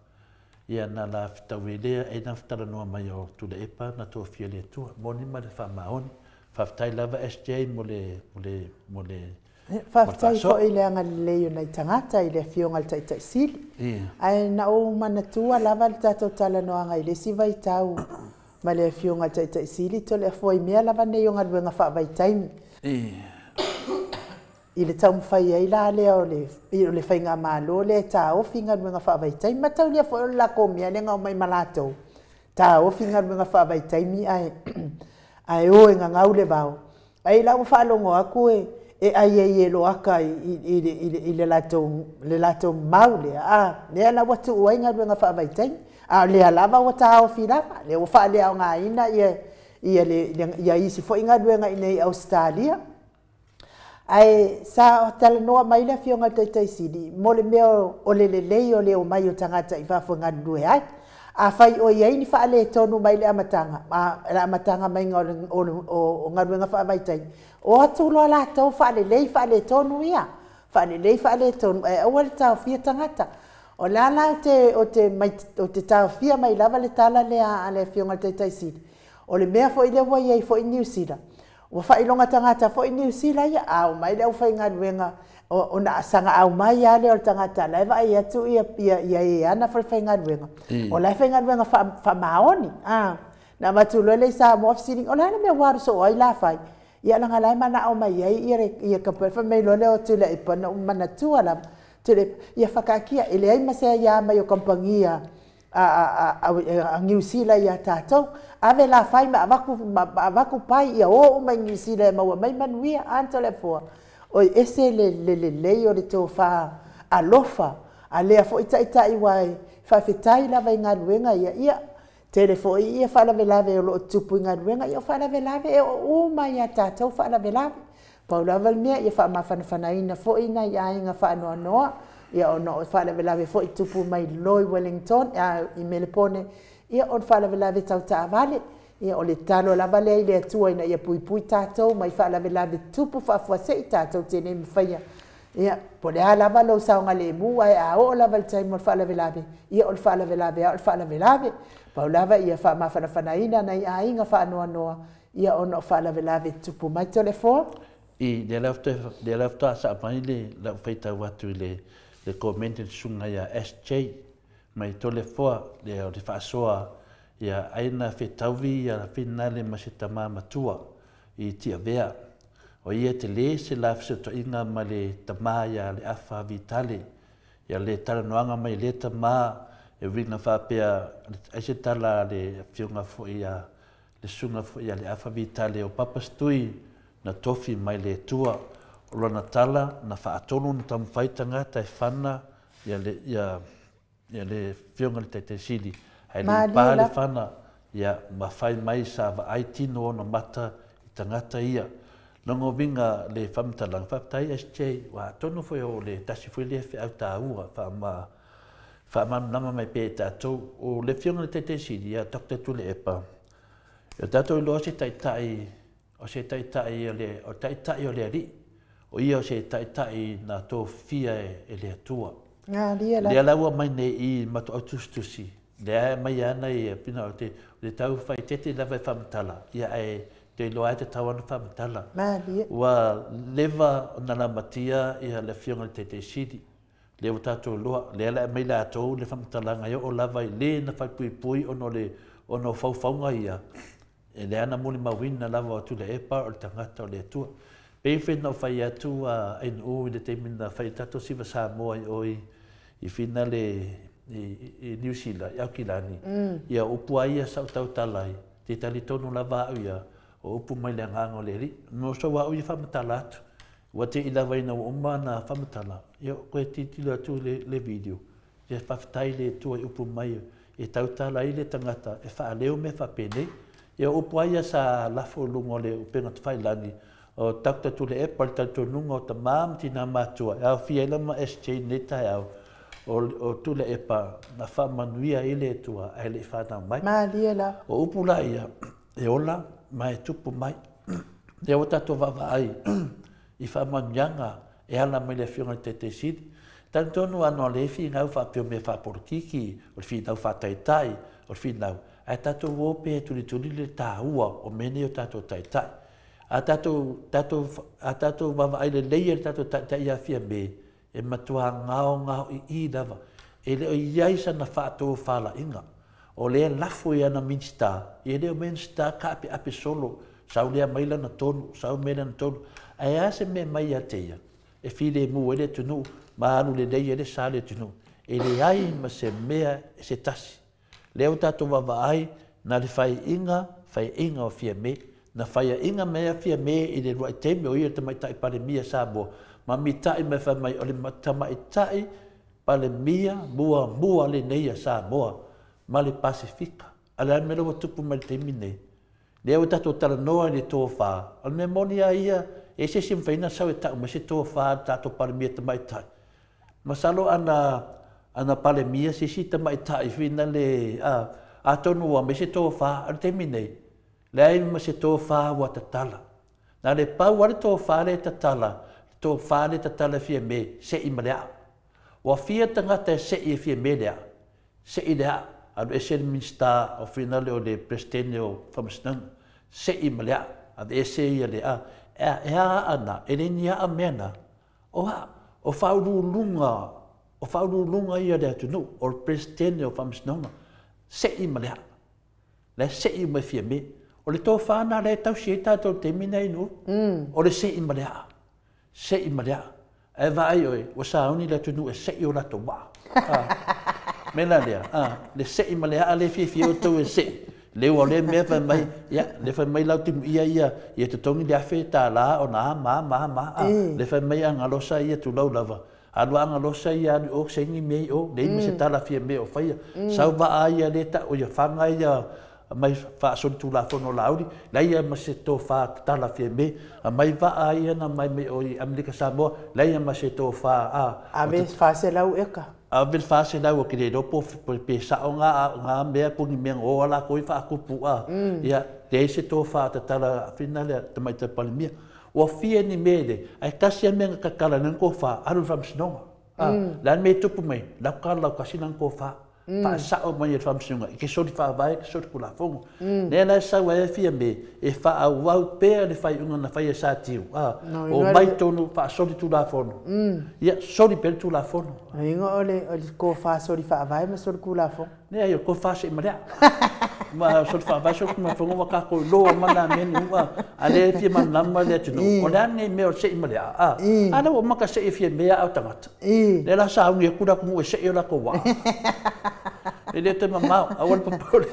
Ia na la fitawelea e na fitala noa mai o tu le epa na tō fia le tua. Moni ma le wha maoni. Whaftai lava SJ mo le Whaftai fo I le anga leo nei tangata I le fionga le taitai sili. Ai na o mana tua lava le tato tala noa ngai le si vai tau ma le fionga le taitai sili to le foi mea lava nei o ngalwenga wha vai taimi. I le tau mwhai ai la leo le whainga malo le tā ofinga nuenga whaavaitai. Matau lia fo la komia le ngau mai malatou. Tā ofinga nuenga whaavaitai mi ai o nga ngau le vau. Ai lau whaalongo aku e ai lo aka I le latou mau lea. Lea la watu uainga nuenga whaavaitai. Lea lava o tā ofi lava. Lea o wha lea o ngā ina ia isi fo inga nuenga inei Australia. Ai sa tala noa mai la fionga taitai sili mo le mea o lei o le o mai o tangata I whafunga nue ai a whai o iei ni wha le tonu mai le amatanga mai o ngaruenga whaavaitai o atu loa la tau wha le tonu ia wha le tonu e awa le tau fia tangata o la o te tau fia mai lava le tala le fionga taitai sili o le mea fo I le wa iei fo I New Zealand wa fa ilonga tangata fo I New Zealand ya au mai le fa ngaruenga o na sanga au mai ya le tangata la va ia tu ia ana fa ngaruenga o la fa ngaruenga fa maoni na matulo le sa mo sitting o la me war so ai la fa ia la ngala mana au mai ia ka fa mai lo le o tu le pa na mana tu ala tu le ia fa ka kia ele ai ma se ya mai o kompangia a New Zealand ya tatou ave la fai ma avaku pai ia o mai New Zealand ma mai manuia antole fo o ese le o le tofa alofa ale fo ita wai fa fitai la vai ngaluenga ia telefo ia fa la velave o tupu ngaluenga ia fa la velave o mai ya tatou fa la velave paula valmia ia fa ma fana ina fo ina ia inga fa no ia ono fa la velave fo tupu mai Loi Wellington I Melbourne ia on fa la velave tau ta vale ia o le talo la vale ile tua ina ia pui tatou mai fa la velave tupu fa se tatou tene mfaya ia po le ala valo sa ngale mu ai o la val tai mo fa la velave ia o fa la velave paula ia fa ma fana ina na ia inga fa no ia ono fa la velave tupu mai telefon I le lafta sa mai le feita watu le comment sunga ya SJ mai tole foa le fa soa ya aina fetawi ya finale masitama matua I tia vea o ia te le se lafse to inga ma le tama ya le afa vitale ya le talanoanga mai le tama e winga fa pea ai se tala le fiunga fo ia le sunga fo ia le afa vitale o papastui na tofi mai le tua o lona tala na faatonu na tamwhaitanga tai whana ia le whiunga le te sili. Hei le pāle whana ia mawhai mai sa wa aitino o na mata I tangata ia. Longo winga le whamtalang whaptai SJ wa tonu fwoi o le tasi fwoi le whi au tā ua wha nama mai pē tātou o le whiunga le te sili ia Dr. Tule Epa. Ia tātou ilo se taitai o se taitai o taitai o le ari o ia o se taitai na tō fia e le atua. Le alaua mai ne I mato autustusi. Le ae mai ana I pina o te tau whai tete lawa I whamatala. Ia e te iloa te tau ana whamatala. Wa lewa o nana matia ia le whiunga le te siri. Le o tātou loa. Le ala mai la atou le whamatala ngai o lawa I le na whai pui pui ono whauwhaunga ia. E le ana muli mawina lava o Tule Epa o le tangata o le atua. Pei whina o whai atu a NU I le teimina whai tato siwa Samoa I whina I New Zealand, I Aukilani. Ia upu aia sau tau talai. Te tali tonu lava au ia o upu mai le nganga o le ri. No so wa au I whamatala atu. Wa te ila waina o umma na whamatala. Ia koe titilo atu le video. Ia whaftai le tua I upu mai e tau talai le tangata e wha leo me whapene. Ia upu aia sa lafo lungo le upenga te whailani o Dr. Tule Epa le tau nunga o ta maamti na matua. Au fia ilama SJ neta au o Tule Epa na whamanuia I le tua ai le whanau mai. O upu la ia e ola mai tupu mai. E o tato wawa ai I whamanuanga e ala mai le whiunga te siri. Tantonu ano le whingau whapio me whaporikiki o le whingau whataitai o le whingau. Ai tatou wope e tuli le tāua o mene o tatou taitai. A tatou wawa ai le leia le tatou taitai a fia me e matua ngao I lava. E leo iai sa na whātou whala inga. O lea lafo I ana minsta. E leo minsta ka ape solo. Sau lea maila na tonu, sau mena na tonu. Ai ase me mai a teia. E while mu ele tunu, maanu le leia ele sa le tunu. E le ai ma se mea se tasi. Leo tatou wawa ai na le whai inga o fia me, na whai inga mea fia me I le ruai teime o ia te mai tai pare mia Samoa. Ma mi tai me whai mai o le tamai tai pare mia mua le neia Samoa, ma le Pasifika. Ala me lo tupu mai teime nei. Leo tatou tala noa le tō wha. Al me moni a ia, e se sim whaina sau e tau ma se tō wha tatou pare mia tamai tai. Masalo ana pale mia se sita mai tai fina le a tonu wa me se to fa al terminei le ai me se to fa wa tatala na le pa wa to fa le tatala fie me se I malea wa fie tanga te se I fie me le se I le al ese minsta o fina le o le presidente o famsnan se I malea ad ese I le ana elenia amena o faulu lunga o whauru lunga ia le atunu, o presidente o whamsnonga, se I malea. Le se I mai fia me. O le tō whāna le tau si e tātou te mina inu. O le se I malea. Se I malea. E vai oe, o sauni le atunu e se I o lato wā. Mela lea. Le se I malea le fia o tau e se. Le o le mea whai mai, le whai mai lau timu ia te tongi le awhi tā la o nā le whai mai angalosa ia tu lau lava. Aluanga losa ia o sengi mei o nei me se tala fia me o faia sau va ia le ta o ia fanga ia mai fa so tu la fono laudi la ia ma se to fa tala fia me mai va ia na mai me o Amerika Samoa la ia ma se to fa a ves fa se lau eka a vel fa se lau ke le po pe sa nga me po ni me o ala ko fa ku pu ia te se to fa tala finale te mai te palmia o fia ni mele ai kasi me ka kala nan ko fa alu fam snonga la me tupu mai la kala kasi nan ko fa fa sa o mai fa msunga ke so di fa vai ke so ku la fongo ne la sa wa fia me e fa a wa pe le fa unga na fa sa tiu o mai tonu fa so di tu la fono ia so di pe tu la fono inga ole ko fa so di fa vai ma so ku la fongo ne ai ko fa se ma ma so fa vai so ku ma fongo ka ko lo ma na me nu ale fia ma na ma le tu o dan ne me o se ma ana o ma ka se fia me a tangata le la sa unga ku da ku se yo la ko wa ele te mamau awal popole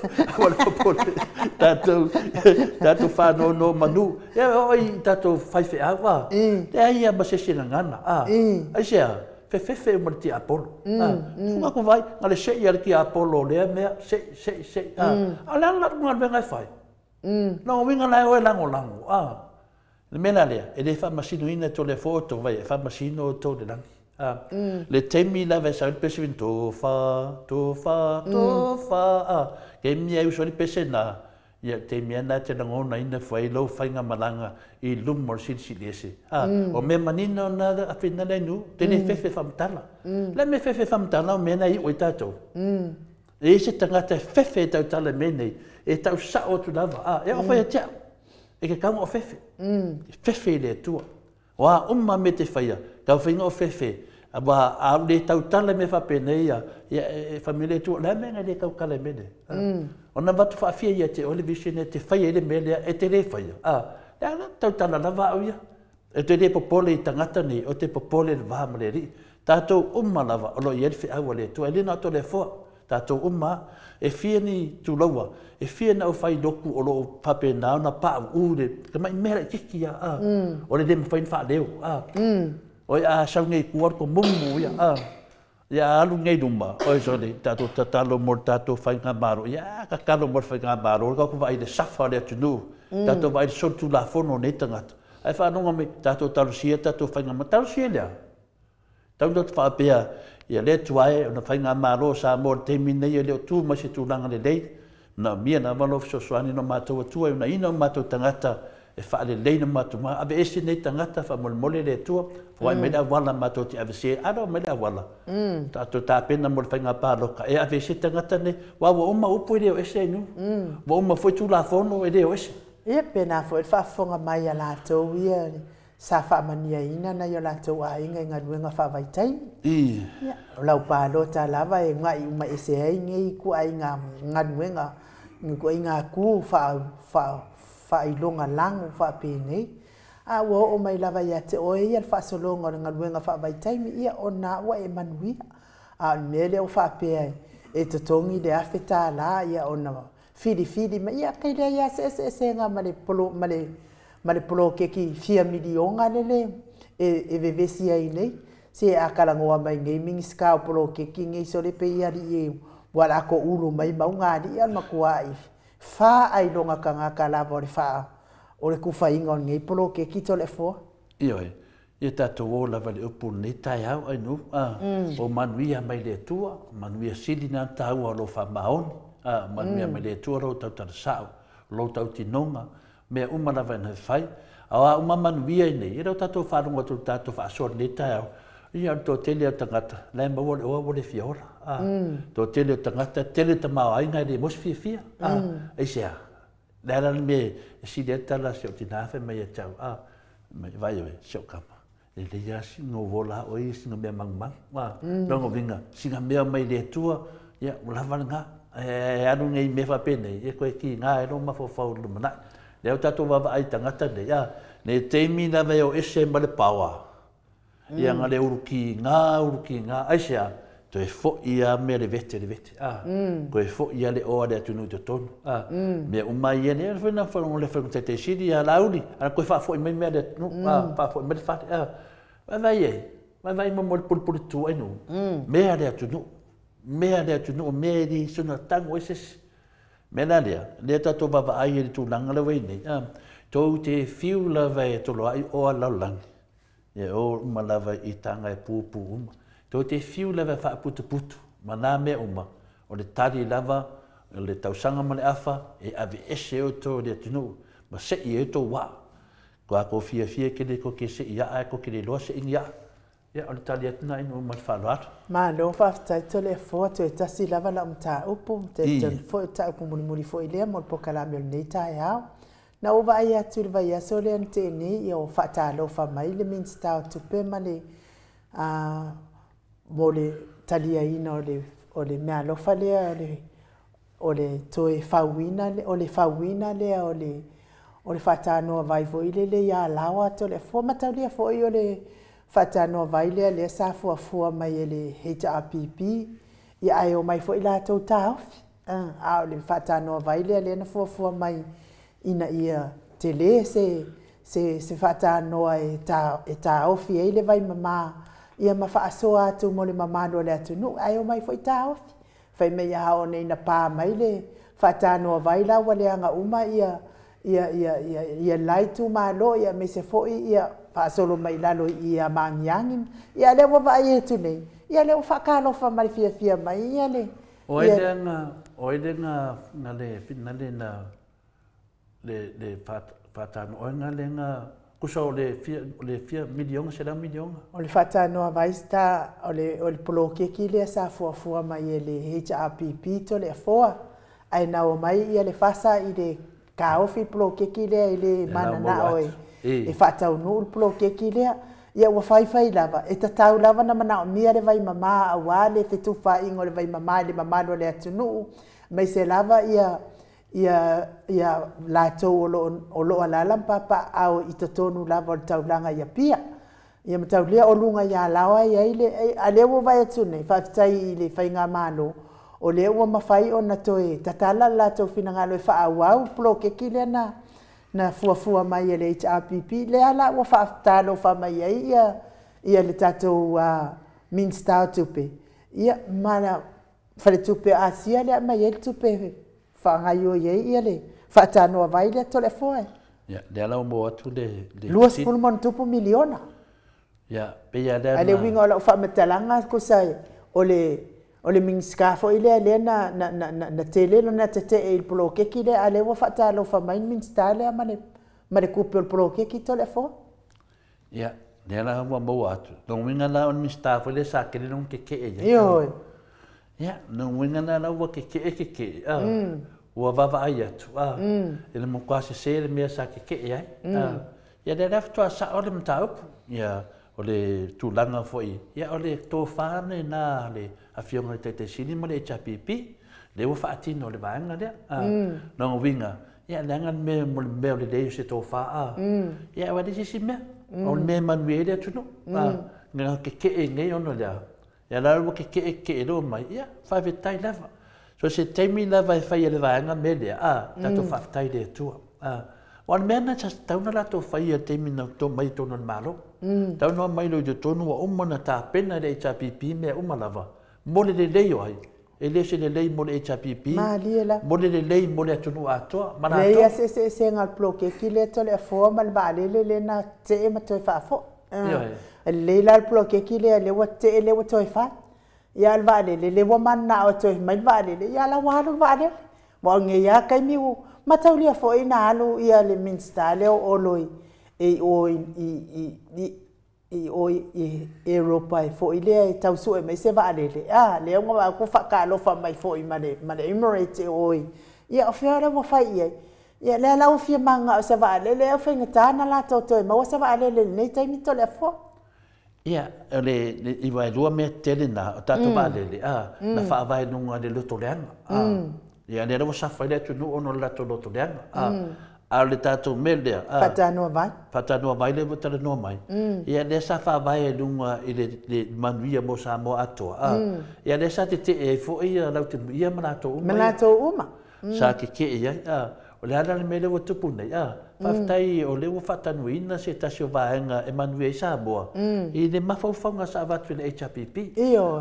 tato fa no manu e oi tato fai fe awa te ai ba se sina ngana ai fe morti apolo nga ko vai ngale se ia ki apolo le me se ala la ngal venga fai no winga la o lango le mena le e fa masino ina to le foto vai fa masino to de lang le temi la va sa pesvin to fa ke mi ai so pese na ya temi na te ngona ina foi lo fainga malanga I lum mor si lese o me manino na a fina le nu te ne fefe famtala la me fefe famtala me na I o tato e se tanga te fefe tau tala me nei e tau sa o tu lava e o fai tia e ke kama o fefe fefe le tua wa umma me te faia ka fainga o fefe aba a le tau tala me fa peneia e família tu la me ngai ka kala me de ona vatu fa fia ia te ole vision te faia le mele e te le faia la tau tala la va ia e te le popole tangata ni o te popole va maleri tato umma lava o lo ia fi awale tu ele na to le fo tato umma e fia ni tu lawa e fia na o fai doku o lo pape na na pa u de ka mai mera kikia o le dem fai fa leo oi a sau ngai kuar ko mumu ya alu ngai dumba oi so de tato tatalo mortato fai ngabaro ya ka kalo mor fai ngabaro ka ko vai de safa le tu tato vai so tu la fono ne tangat ai fa no me tato talusia tato fai ngamatal sia tau dot fa pea ia le tuai ona fai ngamaro sa mor temine ia le tu ma se tu langa le lei na mia na valo so swani no mato tu na ino mato tangata e fa le lei no mato ma ave ese ne tangata fa mol le tu foi me da wala mato ti ave se ado me da wala tato ta pena mol fai ngapalo ka e ave se tangata ne wa wa uma upo le ese nu wa uma foi tu la fono e le ese e pena foi fa fonga mai ala to ia sa fa mania ina na yo la to a inga ngaduenga fa vai tai ya lau pa lo ta lava e ngai uma ese ai ngai ku ai ngaduenga ku inga ku fa ilonga lang fa pene a wo o mai lava ya te o ia fa solonga ngaduenga fa vai tai mi ia ona wa e manui a mele o fa pe e to tongi de afeta la ia ona fidi ma ia kai le ia se nga male polo keki fia milionga lele e vevesi ai nei se akalangoa mai ngai mingi ska polo keki ngai so le pe ia ri wala ko ulu mai maunga di al makuai fa ai longa kanga kala vor fa o le kufa inga ngai polo keki to le fo ia tato o la vale upu ne tai au ai nu o manuia mai le tua manuia silina tau lo fa maoni manuia mai le tua ro tau tarsau lo tau tinonga me uma la vai fai a uma manuia nei era tato fa no tu tato fa so le tai ia to tele tangata lembra o le fiora to tele tangata tele tama ai ngai de mos fia ai sia la me si detta la se tinafe me tau vai se kapa le ia si no vola o is no me mang no go vinga si nga me mai le tua ia la valanga anu ngai me fa pene e ko ki nga no ma fo fa lu mana le tato va ai tangata le ia ne temi na ve o ese ma le pawa ia nga le uruki nga ai sia to e fo ia me le vete ko e fo ia le o de tunu to ton me o mai ne fe na fo le fe te sidi ia lauli ana ko fa fo me me de no fa fo me fa vai mo por tu ai no me de tunu me di suna tango ese me na le tato va ai tu langa le we ni to te fiu la vai to lo ai o la lang e o uma lava I tanga e pupu uma. To te fiu lava fa putu mana me uma. O le tari lava, le tausanga ma le afa, e ave ese o to le tunu. Ma se I e to wa. Ko a ko fia ke le ko ke se ia ai ko ke le loa se inga. ia o le tali atu na inu mai whaloatu. Malo whaftai to le fo to e tasi lava la mta upu te jan fo ta upu muri fo ile mo po kala me nei ta ya na o vai atu le vai so le ante ni o fata lo fa mai le min sta to pe male a mo le tali ina o le me lo fa le o le to e fawina le o le fawina le o le fata no vai fo ile le ya lawa to le fo mata le fo o le fata no vai le sa fua mai le HRPP ia ai o mai fo ila tau tau a o le fata no vai le na fua mai ina ia tele se fata no e ta ofi e le vai mama ia ma fa so atu mo le mama no le atu no ai o mai fo ta ofi fai me ia o nei na pa mai le fata no vai la wale anga uma ia lai tu malo ia me se fo ia fa solo mai lalo ia mangiangin ia le wa vai tu nei ia le fa kalo fa mai fia mai ia le oidenga na le finale na le fata no nga le nga kuso le fia milion se la milion o le fata no vai sta o le poloke ki le sa fo mai le HRPP to le fo ai na o mai ia le fasa i le ka ofi poloke ki le mana na oi e fata no poloke ki le ia wa fai lava e tatau lava na mana o mia le vai mama a wale te tu fa ingo le vai mama le mama do le atunu mai se lava ia lato o lo ala papa au i tonu lava o taulanga ia pia ia mataulia o lunga ia lawa ia ile ale wo vai atune fa tai le fai nga malo o le wo mafai ona toe tatala lato finangalo fa au poloke ki le na fua mai le HRPP le ala wa faftalo fa mai ia le tato minsta tupe ia mana fale tupe asia le mai tupe fa ngayo ia le fata no vai le telefone ia le ala mo atu le luas pulmon tupu miliona ia pe ia le ale winga la fa metalanga ko sai o le minska fo ile le na tele no na tete e il bloke ki le ale wa fata lo fa mai minsta le ma le coupe il bloke ki telefone ia le ala mo atu no winga la on minsta fo le sa ke non ke yo ia no winga la wa ke wa va ai atu ele mo quase ser me sa ke ai ia le rafto sa o le mtau ia o le tulanga foi ia o le tofa na le a fionga te sini mo le HRPP le wa fatino le vanga le no winga ia langa me mo le le se tofa ia wa disi sime o me manuele tu no nga ke ngai ono le ia la wa ke lo mai ia fa vetai lava so se temi lava fa le vanga me le tato fa tai le tu wan mena just tauna la to fa ia temi na to mai to non malo tauna mai lo to no o mona ta pena le HRPP me o malava mo le yo ai ele se le lei mo le HRPP mo le lei mo le tunu ato mana to le se ngal bloke ki le to le fo mal vale le na te ma to fa fo le la bloke ki le wa te le wa to fa ya al vale le wa man na o to mai vale le ya la wa no vale mo nge ya kai mi mataulia fo ina alu ia le minsta le o loi i Europa fo ile tau su me se vale le ngo ku fa ka lo fa mai fo i mane Emirates ia ofia mo fa ia le la ofia manga se vale le ofia ngata na la to ma se vale le nei tai mi to le fo ia le i vai lua me tele na tato vale le na fa vai nunga le loto le ia le ro sa fa le tu no ono la to loto le ale tato mele fata no vai le botale no mai ia le sa fa vai lunga ile manuia mo sa mo ato ia le sa te e fo ia la te ia manato uma sa ke ia o le ala le mele o tupu nei faftai o le fata nuina se tasio vaenga e manuia sa boa i le mafaufonga sa vatu le HRPP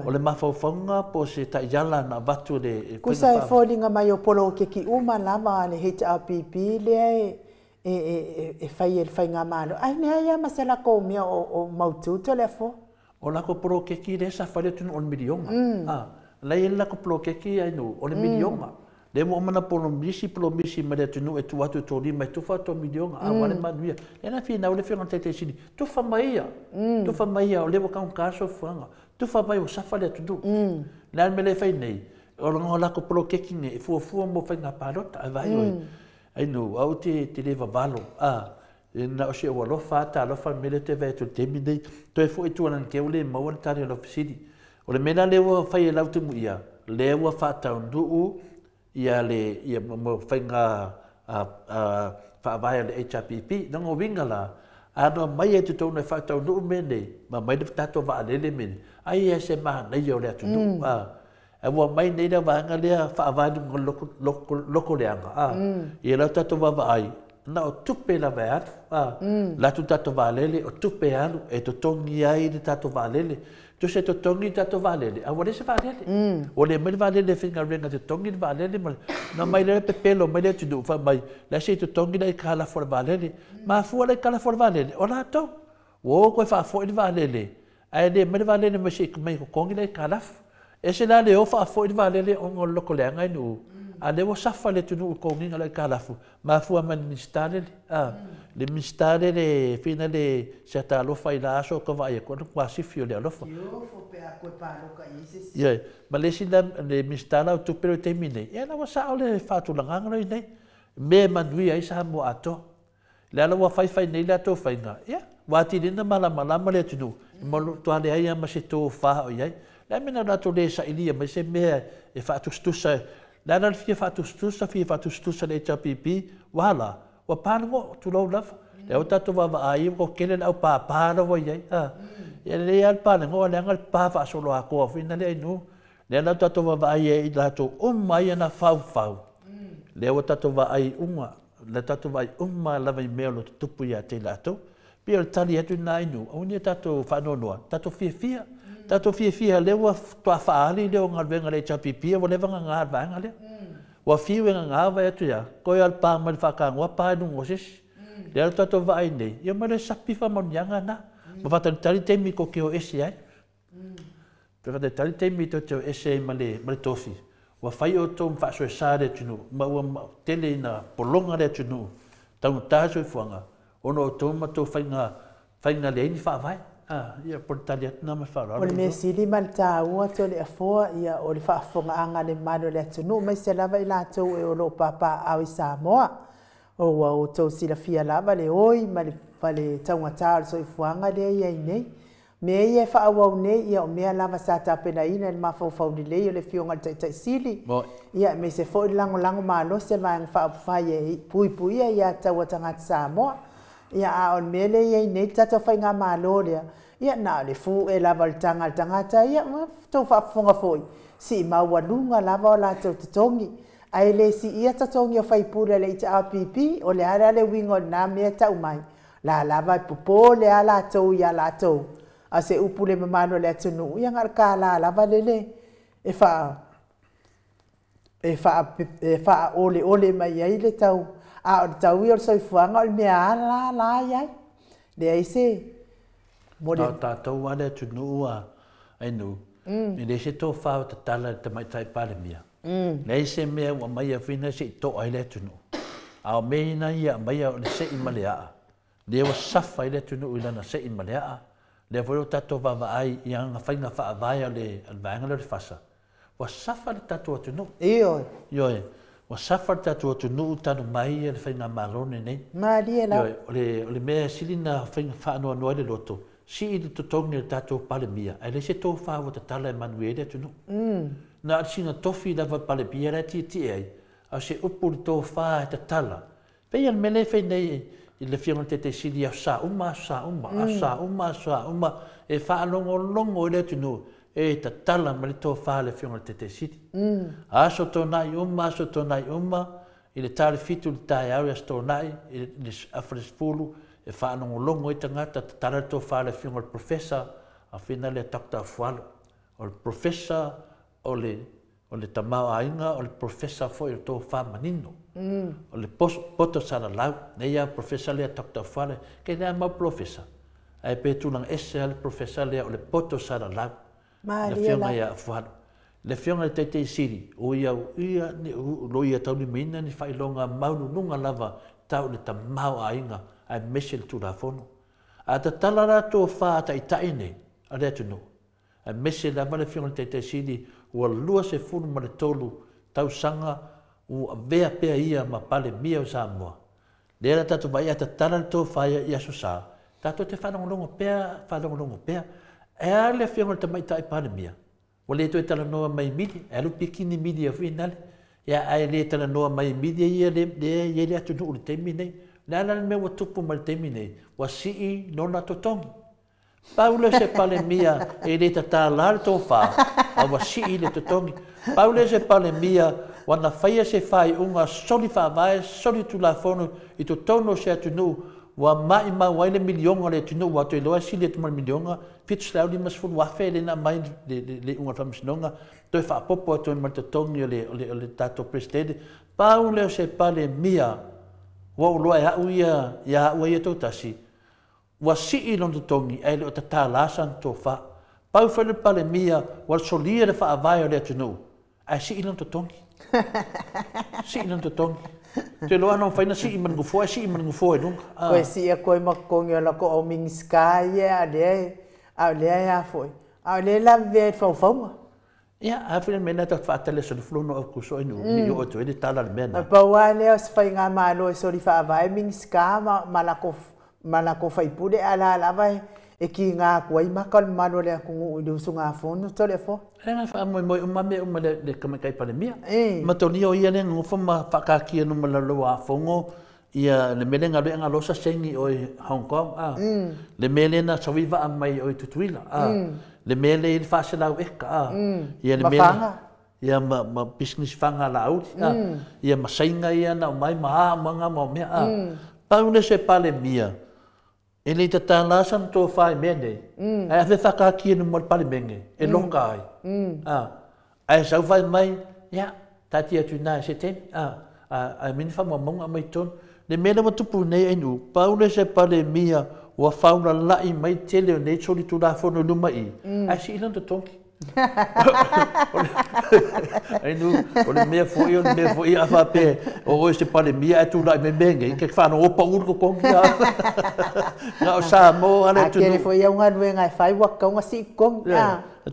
o le mafaufonga po se ta yala na vatu le kusa e folinga mai o polo ke ki uma lava le HRPP le e fai el fai nga malo ai ne ia masela ko mia o mautu telefo o la ko polo ke ki le sa fale tun on milionga la ila ko polo ke ki ai no o le milionga Le mo mana polomisi ma le tunu e tu atu to ni mai tu fa to milionga a wale manuia. E na fina o le fianga te sini. Tu fa mai ia. Tu fa mai ia o le ka un kaso fanga. Tu fa mai o safa le tunu. Na me le fai nei. O la ko polo keking e fu mo fa nga palota a vai oi. Ai no au te leva valo. Na o se o lo fa ta lo fa mele te ve tu te mi dei. To e fu e tu an ke o le mo o tari lo fisidi. O le mena le o fai e lau te mu ia. Le o fa ta ndu ia mo whainga whaavaya le HRPP, nanga winga la, ano mai e tutou nei whaatau nuu mene, ma mai le tato wa alele mene, ai e se maha nei o lea tunu, e mua mai nei na wanga lea whaavaya loko leanga, i lau tato wa ai, na o tupe la vai atu, la tu tato wa alele, o tupe anu, e to tongi ai le tato wa alele, tu se to tongi tato valele, a wale se valele. O le mai valele finga renga te tongi valele, na mai le pepelo, mai le tudu, fa mai, la se to tongi na i kala for valele, ma fua le kala for valele, o la to, o koe fa fo i valele, ai le mai valele ma se mai ko kongi na i kala, e se la le o fa fo i valele o ngol loko le angai nu, a le o safa le tunu o kongi na i kala fu, ma fua man ministare le ministare le fina le se ta alofa i la aso ka vai ko kwa sifio le alofa. Yo fo pe a ko pa lo ka isi. Ye, ma le sina le ministara o tu pero te mine. E na wa sa ole fatu langa nei. Me manui ai sa mo ato. Le ala wa fai nei la to fai nga. Ya, wa ti dina mala le tunu. Mo to ale ai ma se to fa o ye. La mina la to le sa ilia ma se me e fatu stusa. La na fatu stusa le HRPP wala. Wa pango tu lo lava. Le o tatu wa ai ko kele au pa lo ye. Ya le al pango le ngal pa fa solo a ko fina le nu. Le na tatu wa ai e la to mai na fau. Le o tatu wa ai unga. Le tatu wa ai lava i melo tupu ya te la to. Pia le tali atu nai nu. O ni tatu fa no no. Tatu fia. Tatu fia le wa to fa ali le ngal venga le chapipi o le vanga ngal vanga le. Wa fiu nga va tu ya ko al pa mal fa ka wa pa nu ngoses le to to va nei yo ma le sapi fa mon yanga na ma fa tali te mi ko ke o esi ai pe fa tali te mi to esi ma le tofi wa fai o to fa so sa de tu ma wa tele na polonga de tu tau ta so fuanga ono to ma to fa nga le ni fa vai ia portali na me fara. O le mesili mal ta ua to le afoa ia o le whaafonga anga le mano le atunu mai se lava i lātou e o lo papa au i Samoa. O wa o tau sila fia lava le oi ma le taunga tāo so i fuanga le ia i nei. Me ia whaawau nei ia o mea lava sa tāpena ina le mawhau ni lei o le fionga tai sili. Ia me se fo i lango malo se maang whaapufai e pui ia taua tangata Samoa. Ia a on mele ia i nei tata whai ngā malo lea. Ia na le fu e lava le tangata ia tau whaafonga foi. Si maua lunga lava o la tau tatongi. Ai le si ia tatongi o whai pura le ita APP o le ara le wingo na mea tau mai. La lava pupo le ala tau ia la tau. A se upu le mamano le atunu. Ia ngar ka la lava lele. E wha ole mai ai le tau. A o tau i o soifuanga o le mea la iai. Le ai se. Tātou ane tu nua ai nu. Me le se tō whāo ta tala te mai tai pare mia. Nei se mea wa mai a whina se tō ai le tu nu. A o meina ia mai a le se i malea. Le wa safa i le tu nu i lana se i malea. Le voro tātou wawa ai i anga whainga wha vai le alvaanga le whasa. Wa safa le tātou tu nu. Ioi. Ioi. Wa safa le tātou tu nu tanu mai le whainga malone nei. Maria la. Ioi. O le mea silina whainga whaanoa noa le loto. Si i te tongi le tātou pale mia. Ai le se tō whāwa te tala e manuere tunu. Nā singa tofi lawa pale mia rai ti ai. A se upu le tō whā e te tala. Pei an mele whai nei i le whianga te siri a sa uma. E whaanongo i le tunu. E te tala ma le tō whā le whianga te siri. Aso tōnai uma. I le tāle fitu le tāi au as tōnai. I le afres fulu. E whaanongo longo i tangata te tara tō whāle whiunga le professor a whina le takta fualo. O le professor o le tamau ainga o le professor fo i tō whā manino. O le poto sara lau. Nei a professor lea takta fuale. Kei nea mau professor. Ai pētūnang ese a le professor lea o le poto sara lau. Maria le whiunga ia fualo. le fionga te siri o ia lo ia tau ni mina ni whailonga maunu nunga lava tau le ta mau ainga ai mesel tu la fono a ta talara to fa ta itaine a le tunu a mesel la male fionga te siri o lua se funu ma le tolu tau sanga o vea pea ia ma pale mia o Samoa le ra tatu vai ta talara to fa ia susa tato te whanongongo pea e a le fionga te mai tai pale mia wale to tala noa mai midi alu pikini midi final ya ai le tala noa mai midi ia le atu no te mine la me wa tupu mal te mine wa si nona totong Paulo se pale mia e le tata l'alto fa a wa si le totong Paulo se pale mia wa na faia se fai unga soli fa vai soli tu la fono I to tono se atu no wa mai ma waile milionga le tunu wa to loa si le tu milionga fitslau di mas ful wa fele na mai le unga famsnonga to fa popo to mal tongi le tato presidente Paulo se pale mia wa loa ya uia to tasi wa si ilon tongi ai le tata la san to fa Paulo se pale mia wa solia le fa vai le tunu ai si ilon tongi si ilon tongi te loa no faina si man gufo nung ko si a ko makong yo la ko o ming sky ya le ya foi a le la ve fo ya a fil mena ta fa tele so flo no ku so inu ni o to ele tala mena pa wa le os fa nga ma lo so di fa vai ming sky ma ko fai pude ala vai e ki nga ko I makal malo le ku du sunga fono to le fo nga fa mo me le kama kai pa le mia ma to ni o ia le ngofo ma fa ka ki no ma lo a fongo ia le melenga le nga losa sengi o Hong Kong le melena so viva mai o tutuila le mele il fa se la weka ia le mele ia ma business fanga la out ia ma sainga ia na mai ma nga mo me pa une se pa le mia ele tata lasan to fai mene ai fe fa ka ki no mo pa le menge e lokai ai sa vai mai ya tati atu na se tem a min fa mo monga mai ton le mele mo tupu nei ai nu Paulo se pale mia wa fauna lai mai tele nei soli tu da fono no mai ai si ilan to tonki ai nu o me foi a fa pe o se pale mia tu lai me benge que fa no opa urko kongi na sa mo ale tu aquele foi un ngai fai wa konga si kong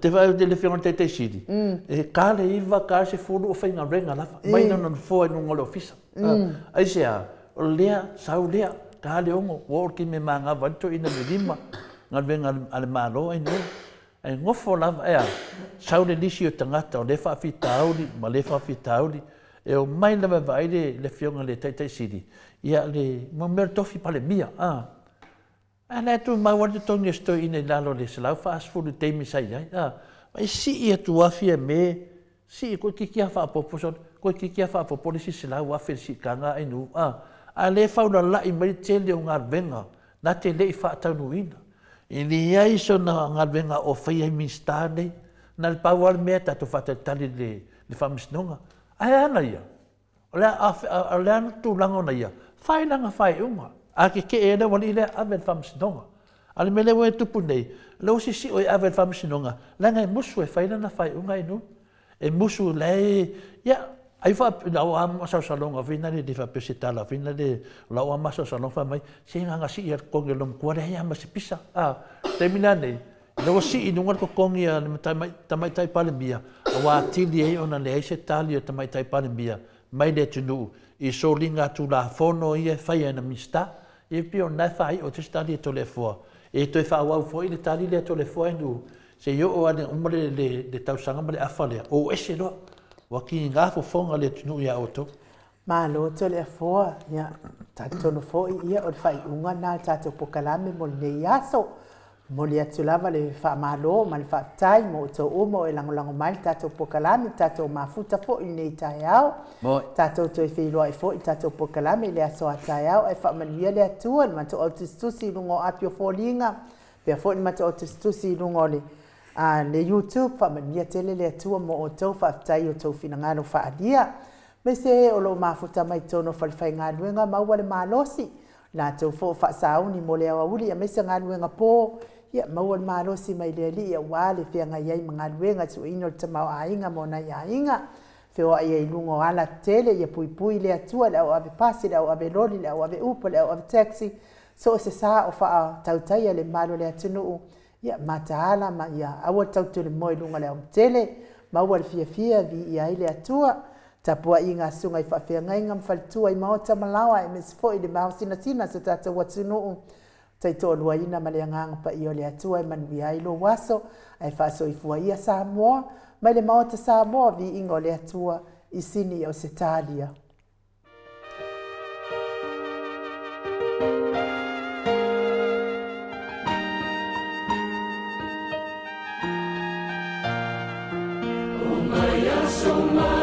te vai de le fiona te sidi e kale iva ka se fulu o fainga renga la mai no foi no ngolo ofisa ai se o lea saulea kale ongo worki me manga vanto ina le lima ngal venga ale malo ai no ai ngofo lava ea saule lisi o tangata o le faafitauli ma le faafitauli e o mai lava vai le fionga le taitai sidi ia le mamel tofi pale mia ana tu mai wante tongi sto ina lalo le slau faasfulu teimi sai ai mai si ia tu afia me si ko kikia fa poposon ko kikia fa popolisi slau afel si kanga ai nu a le fauna la i mai tele o ngar venga na te le fa tanuina ini ai so na ngalvenga o fai mi stane na le power meta to fata tali le famsnonga ai ana ia ola tu lango na ia fai langa fai uma a ke ena wali le avel famsnonga ale mele we tu punei lo si o avel famsnonga langa musu e fai lana fai unga inu e musu le ya ai fa la o am sa salonga fina de fa pesita la fina de la o am sa salonga fa mai singa nga si er ko ngelom ko re ya ma si pisa termina nei lo si inunga ko kongia tamai tai pale bia wa tili e ona le se tali tamai tai pale bia mai de tunu I so linga tu la fono ia fai na mista e pio na fai o te stali to le fo e to fa wa fo ile tali le to le fo nu se yo o ane umre le tau sanga male afale o ese lo wa ki nga fo fonga le tunu ia oto ma lo to le fo ya tanto no fo ia o fai unga na tato pokalame mo le yaso mo le atulava le fa malo mal fa tai mo to umo e lango mai tato pokalame tato mafuta fo nei taiao tato to fi lo ai fo tato pokalame le aso taiao e fa manuia le atuan ma to otistusi lungo apio fo linga pe fo ma to otistusi lungo le le YouTube fa manuia tele le atua mo to fa tai o to fina ngalo fa adia me se o lo mafuta mai tono fa fai ngaluenga ma wale malosi na to fo fa sauni mo le awuli a me se ngaluenga po ia maua le malosi mai le ali ia ua le feagai ai magaluega tuuina o le tamaoaiga mo na iaiga feoaʻi ai luga o ala tele ia puipui le atua le au ave pasi le au ave loli le au ave upa le au ave taxi so o se sa o faatautaia le malo le atunuu ia mataala ma ia aua tautele mo i luga le au tele maua le fiafia viia ai le atua tapuaʻi gasuga i faafeagaiga ma faletua i maota malawa e mesi foʻi le maosinasina se tatou atunuu taitoʻaluaina ma le agaga paia o le atua e manuia ai lou aso ae faasoifua ia Samoa mai le maota Samoa viiga o le atua i sini o se talia. So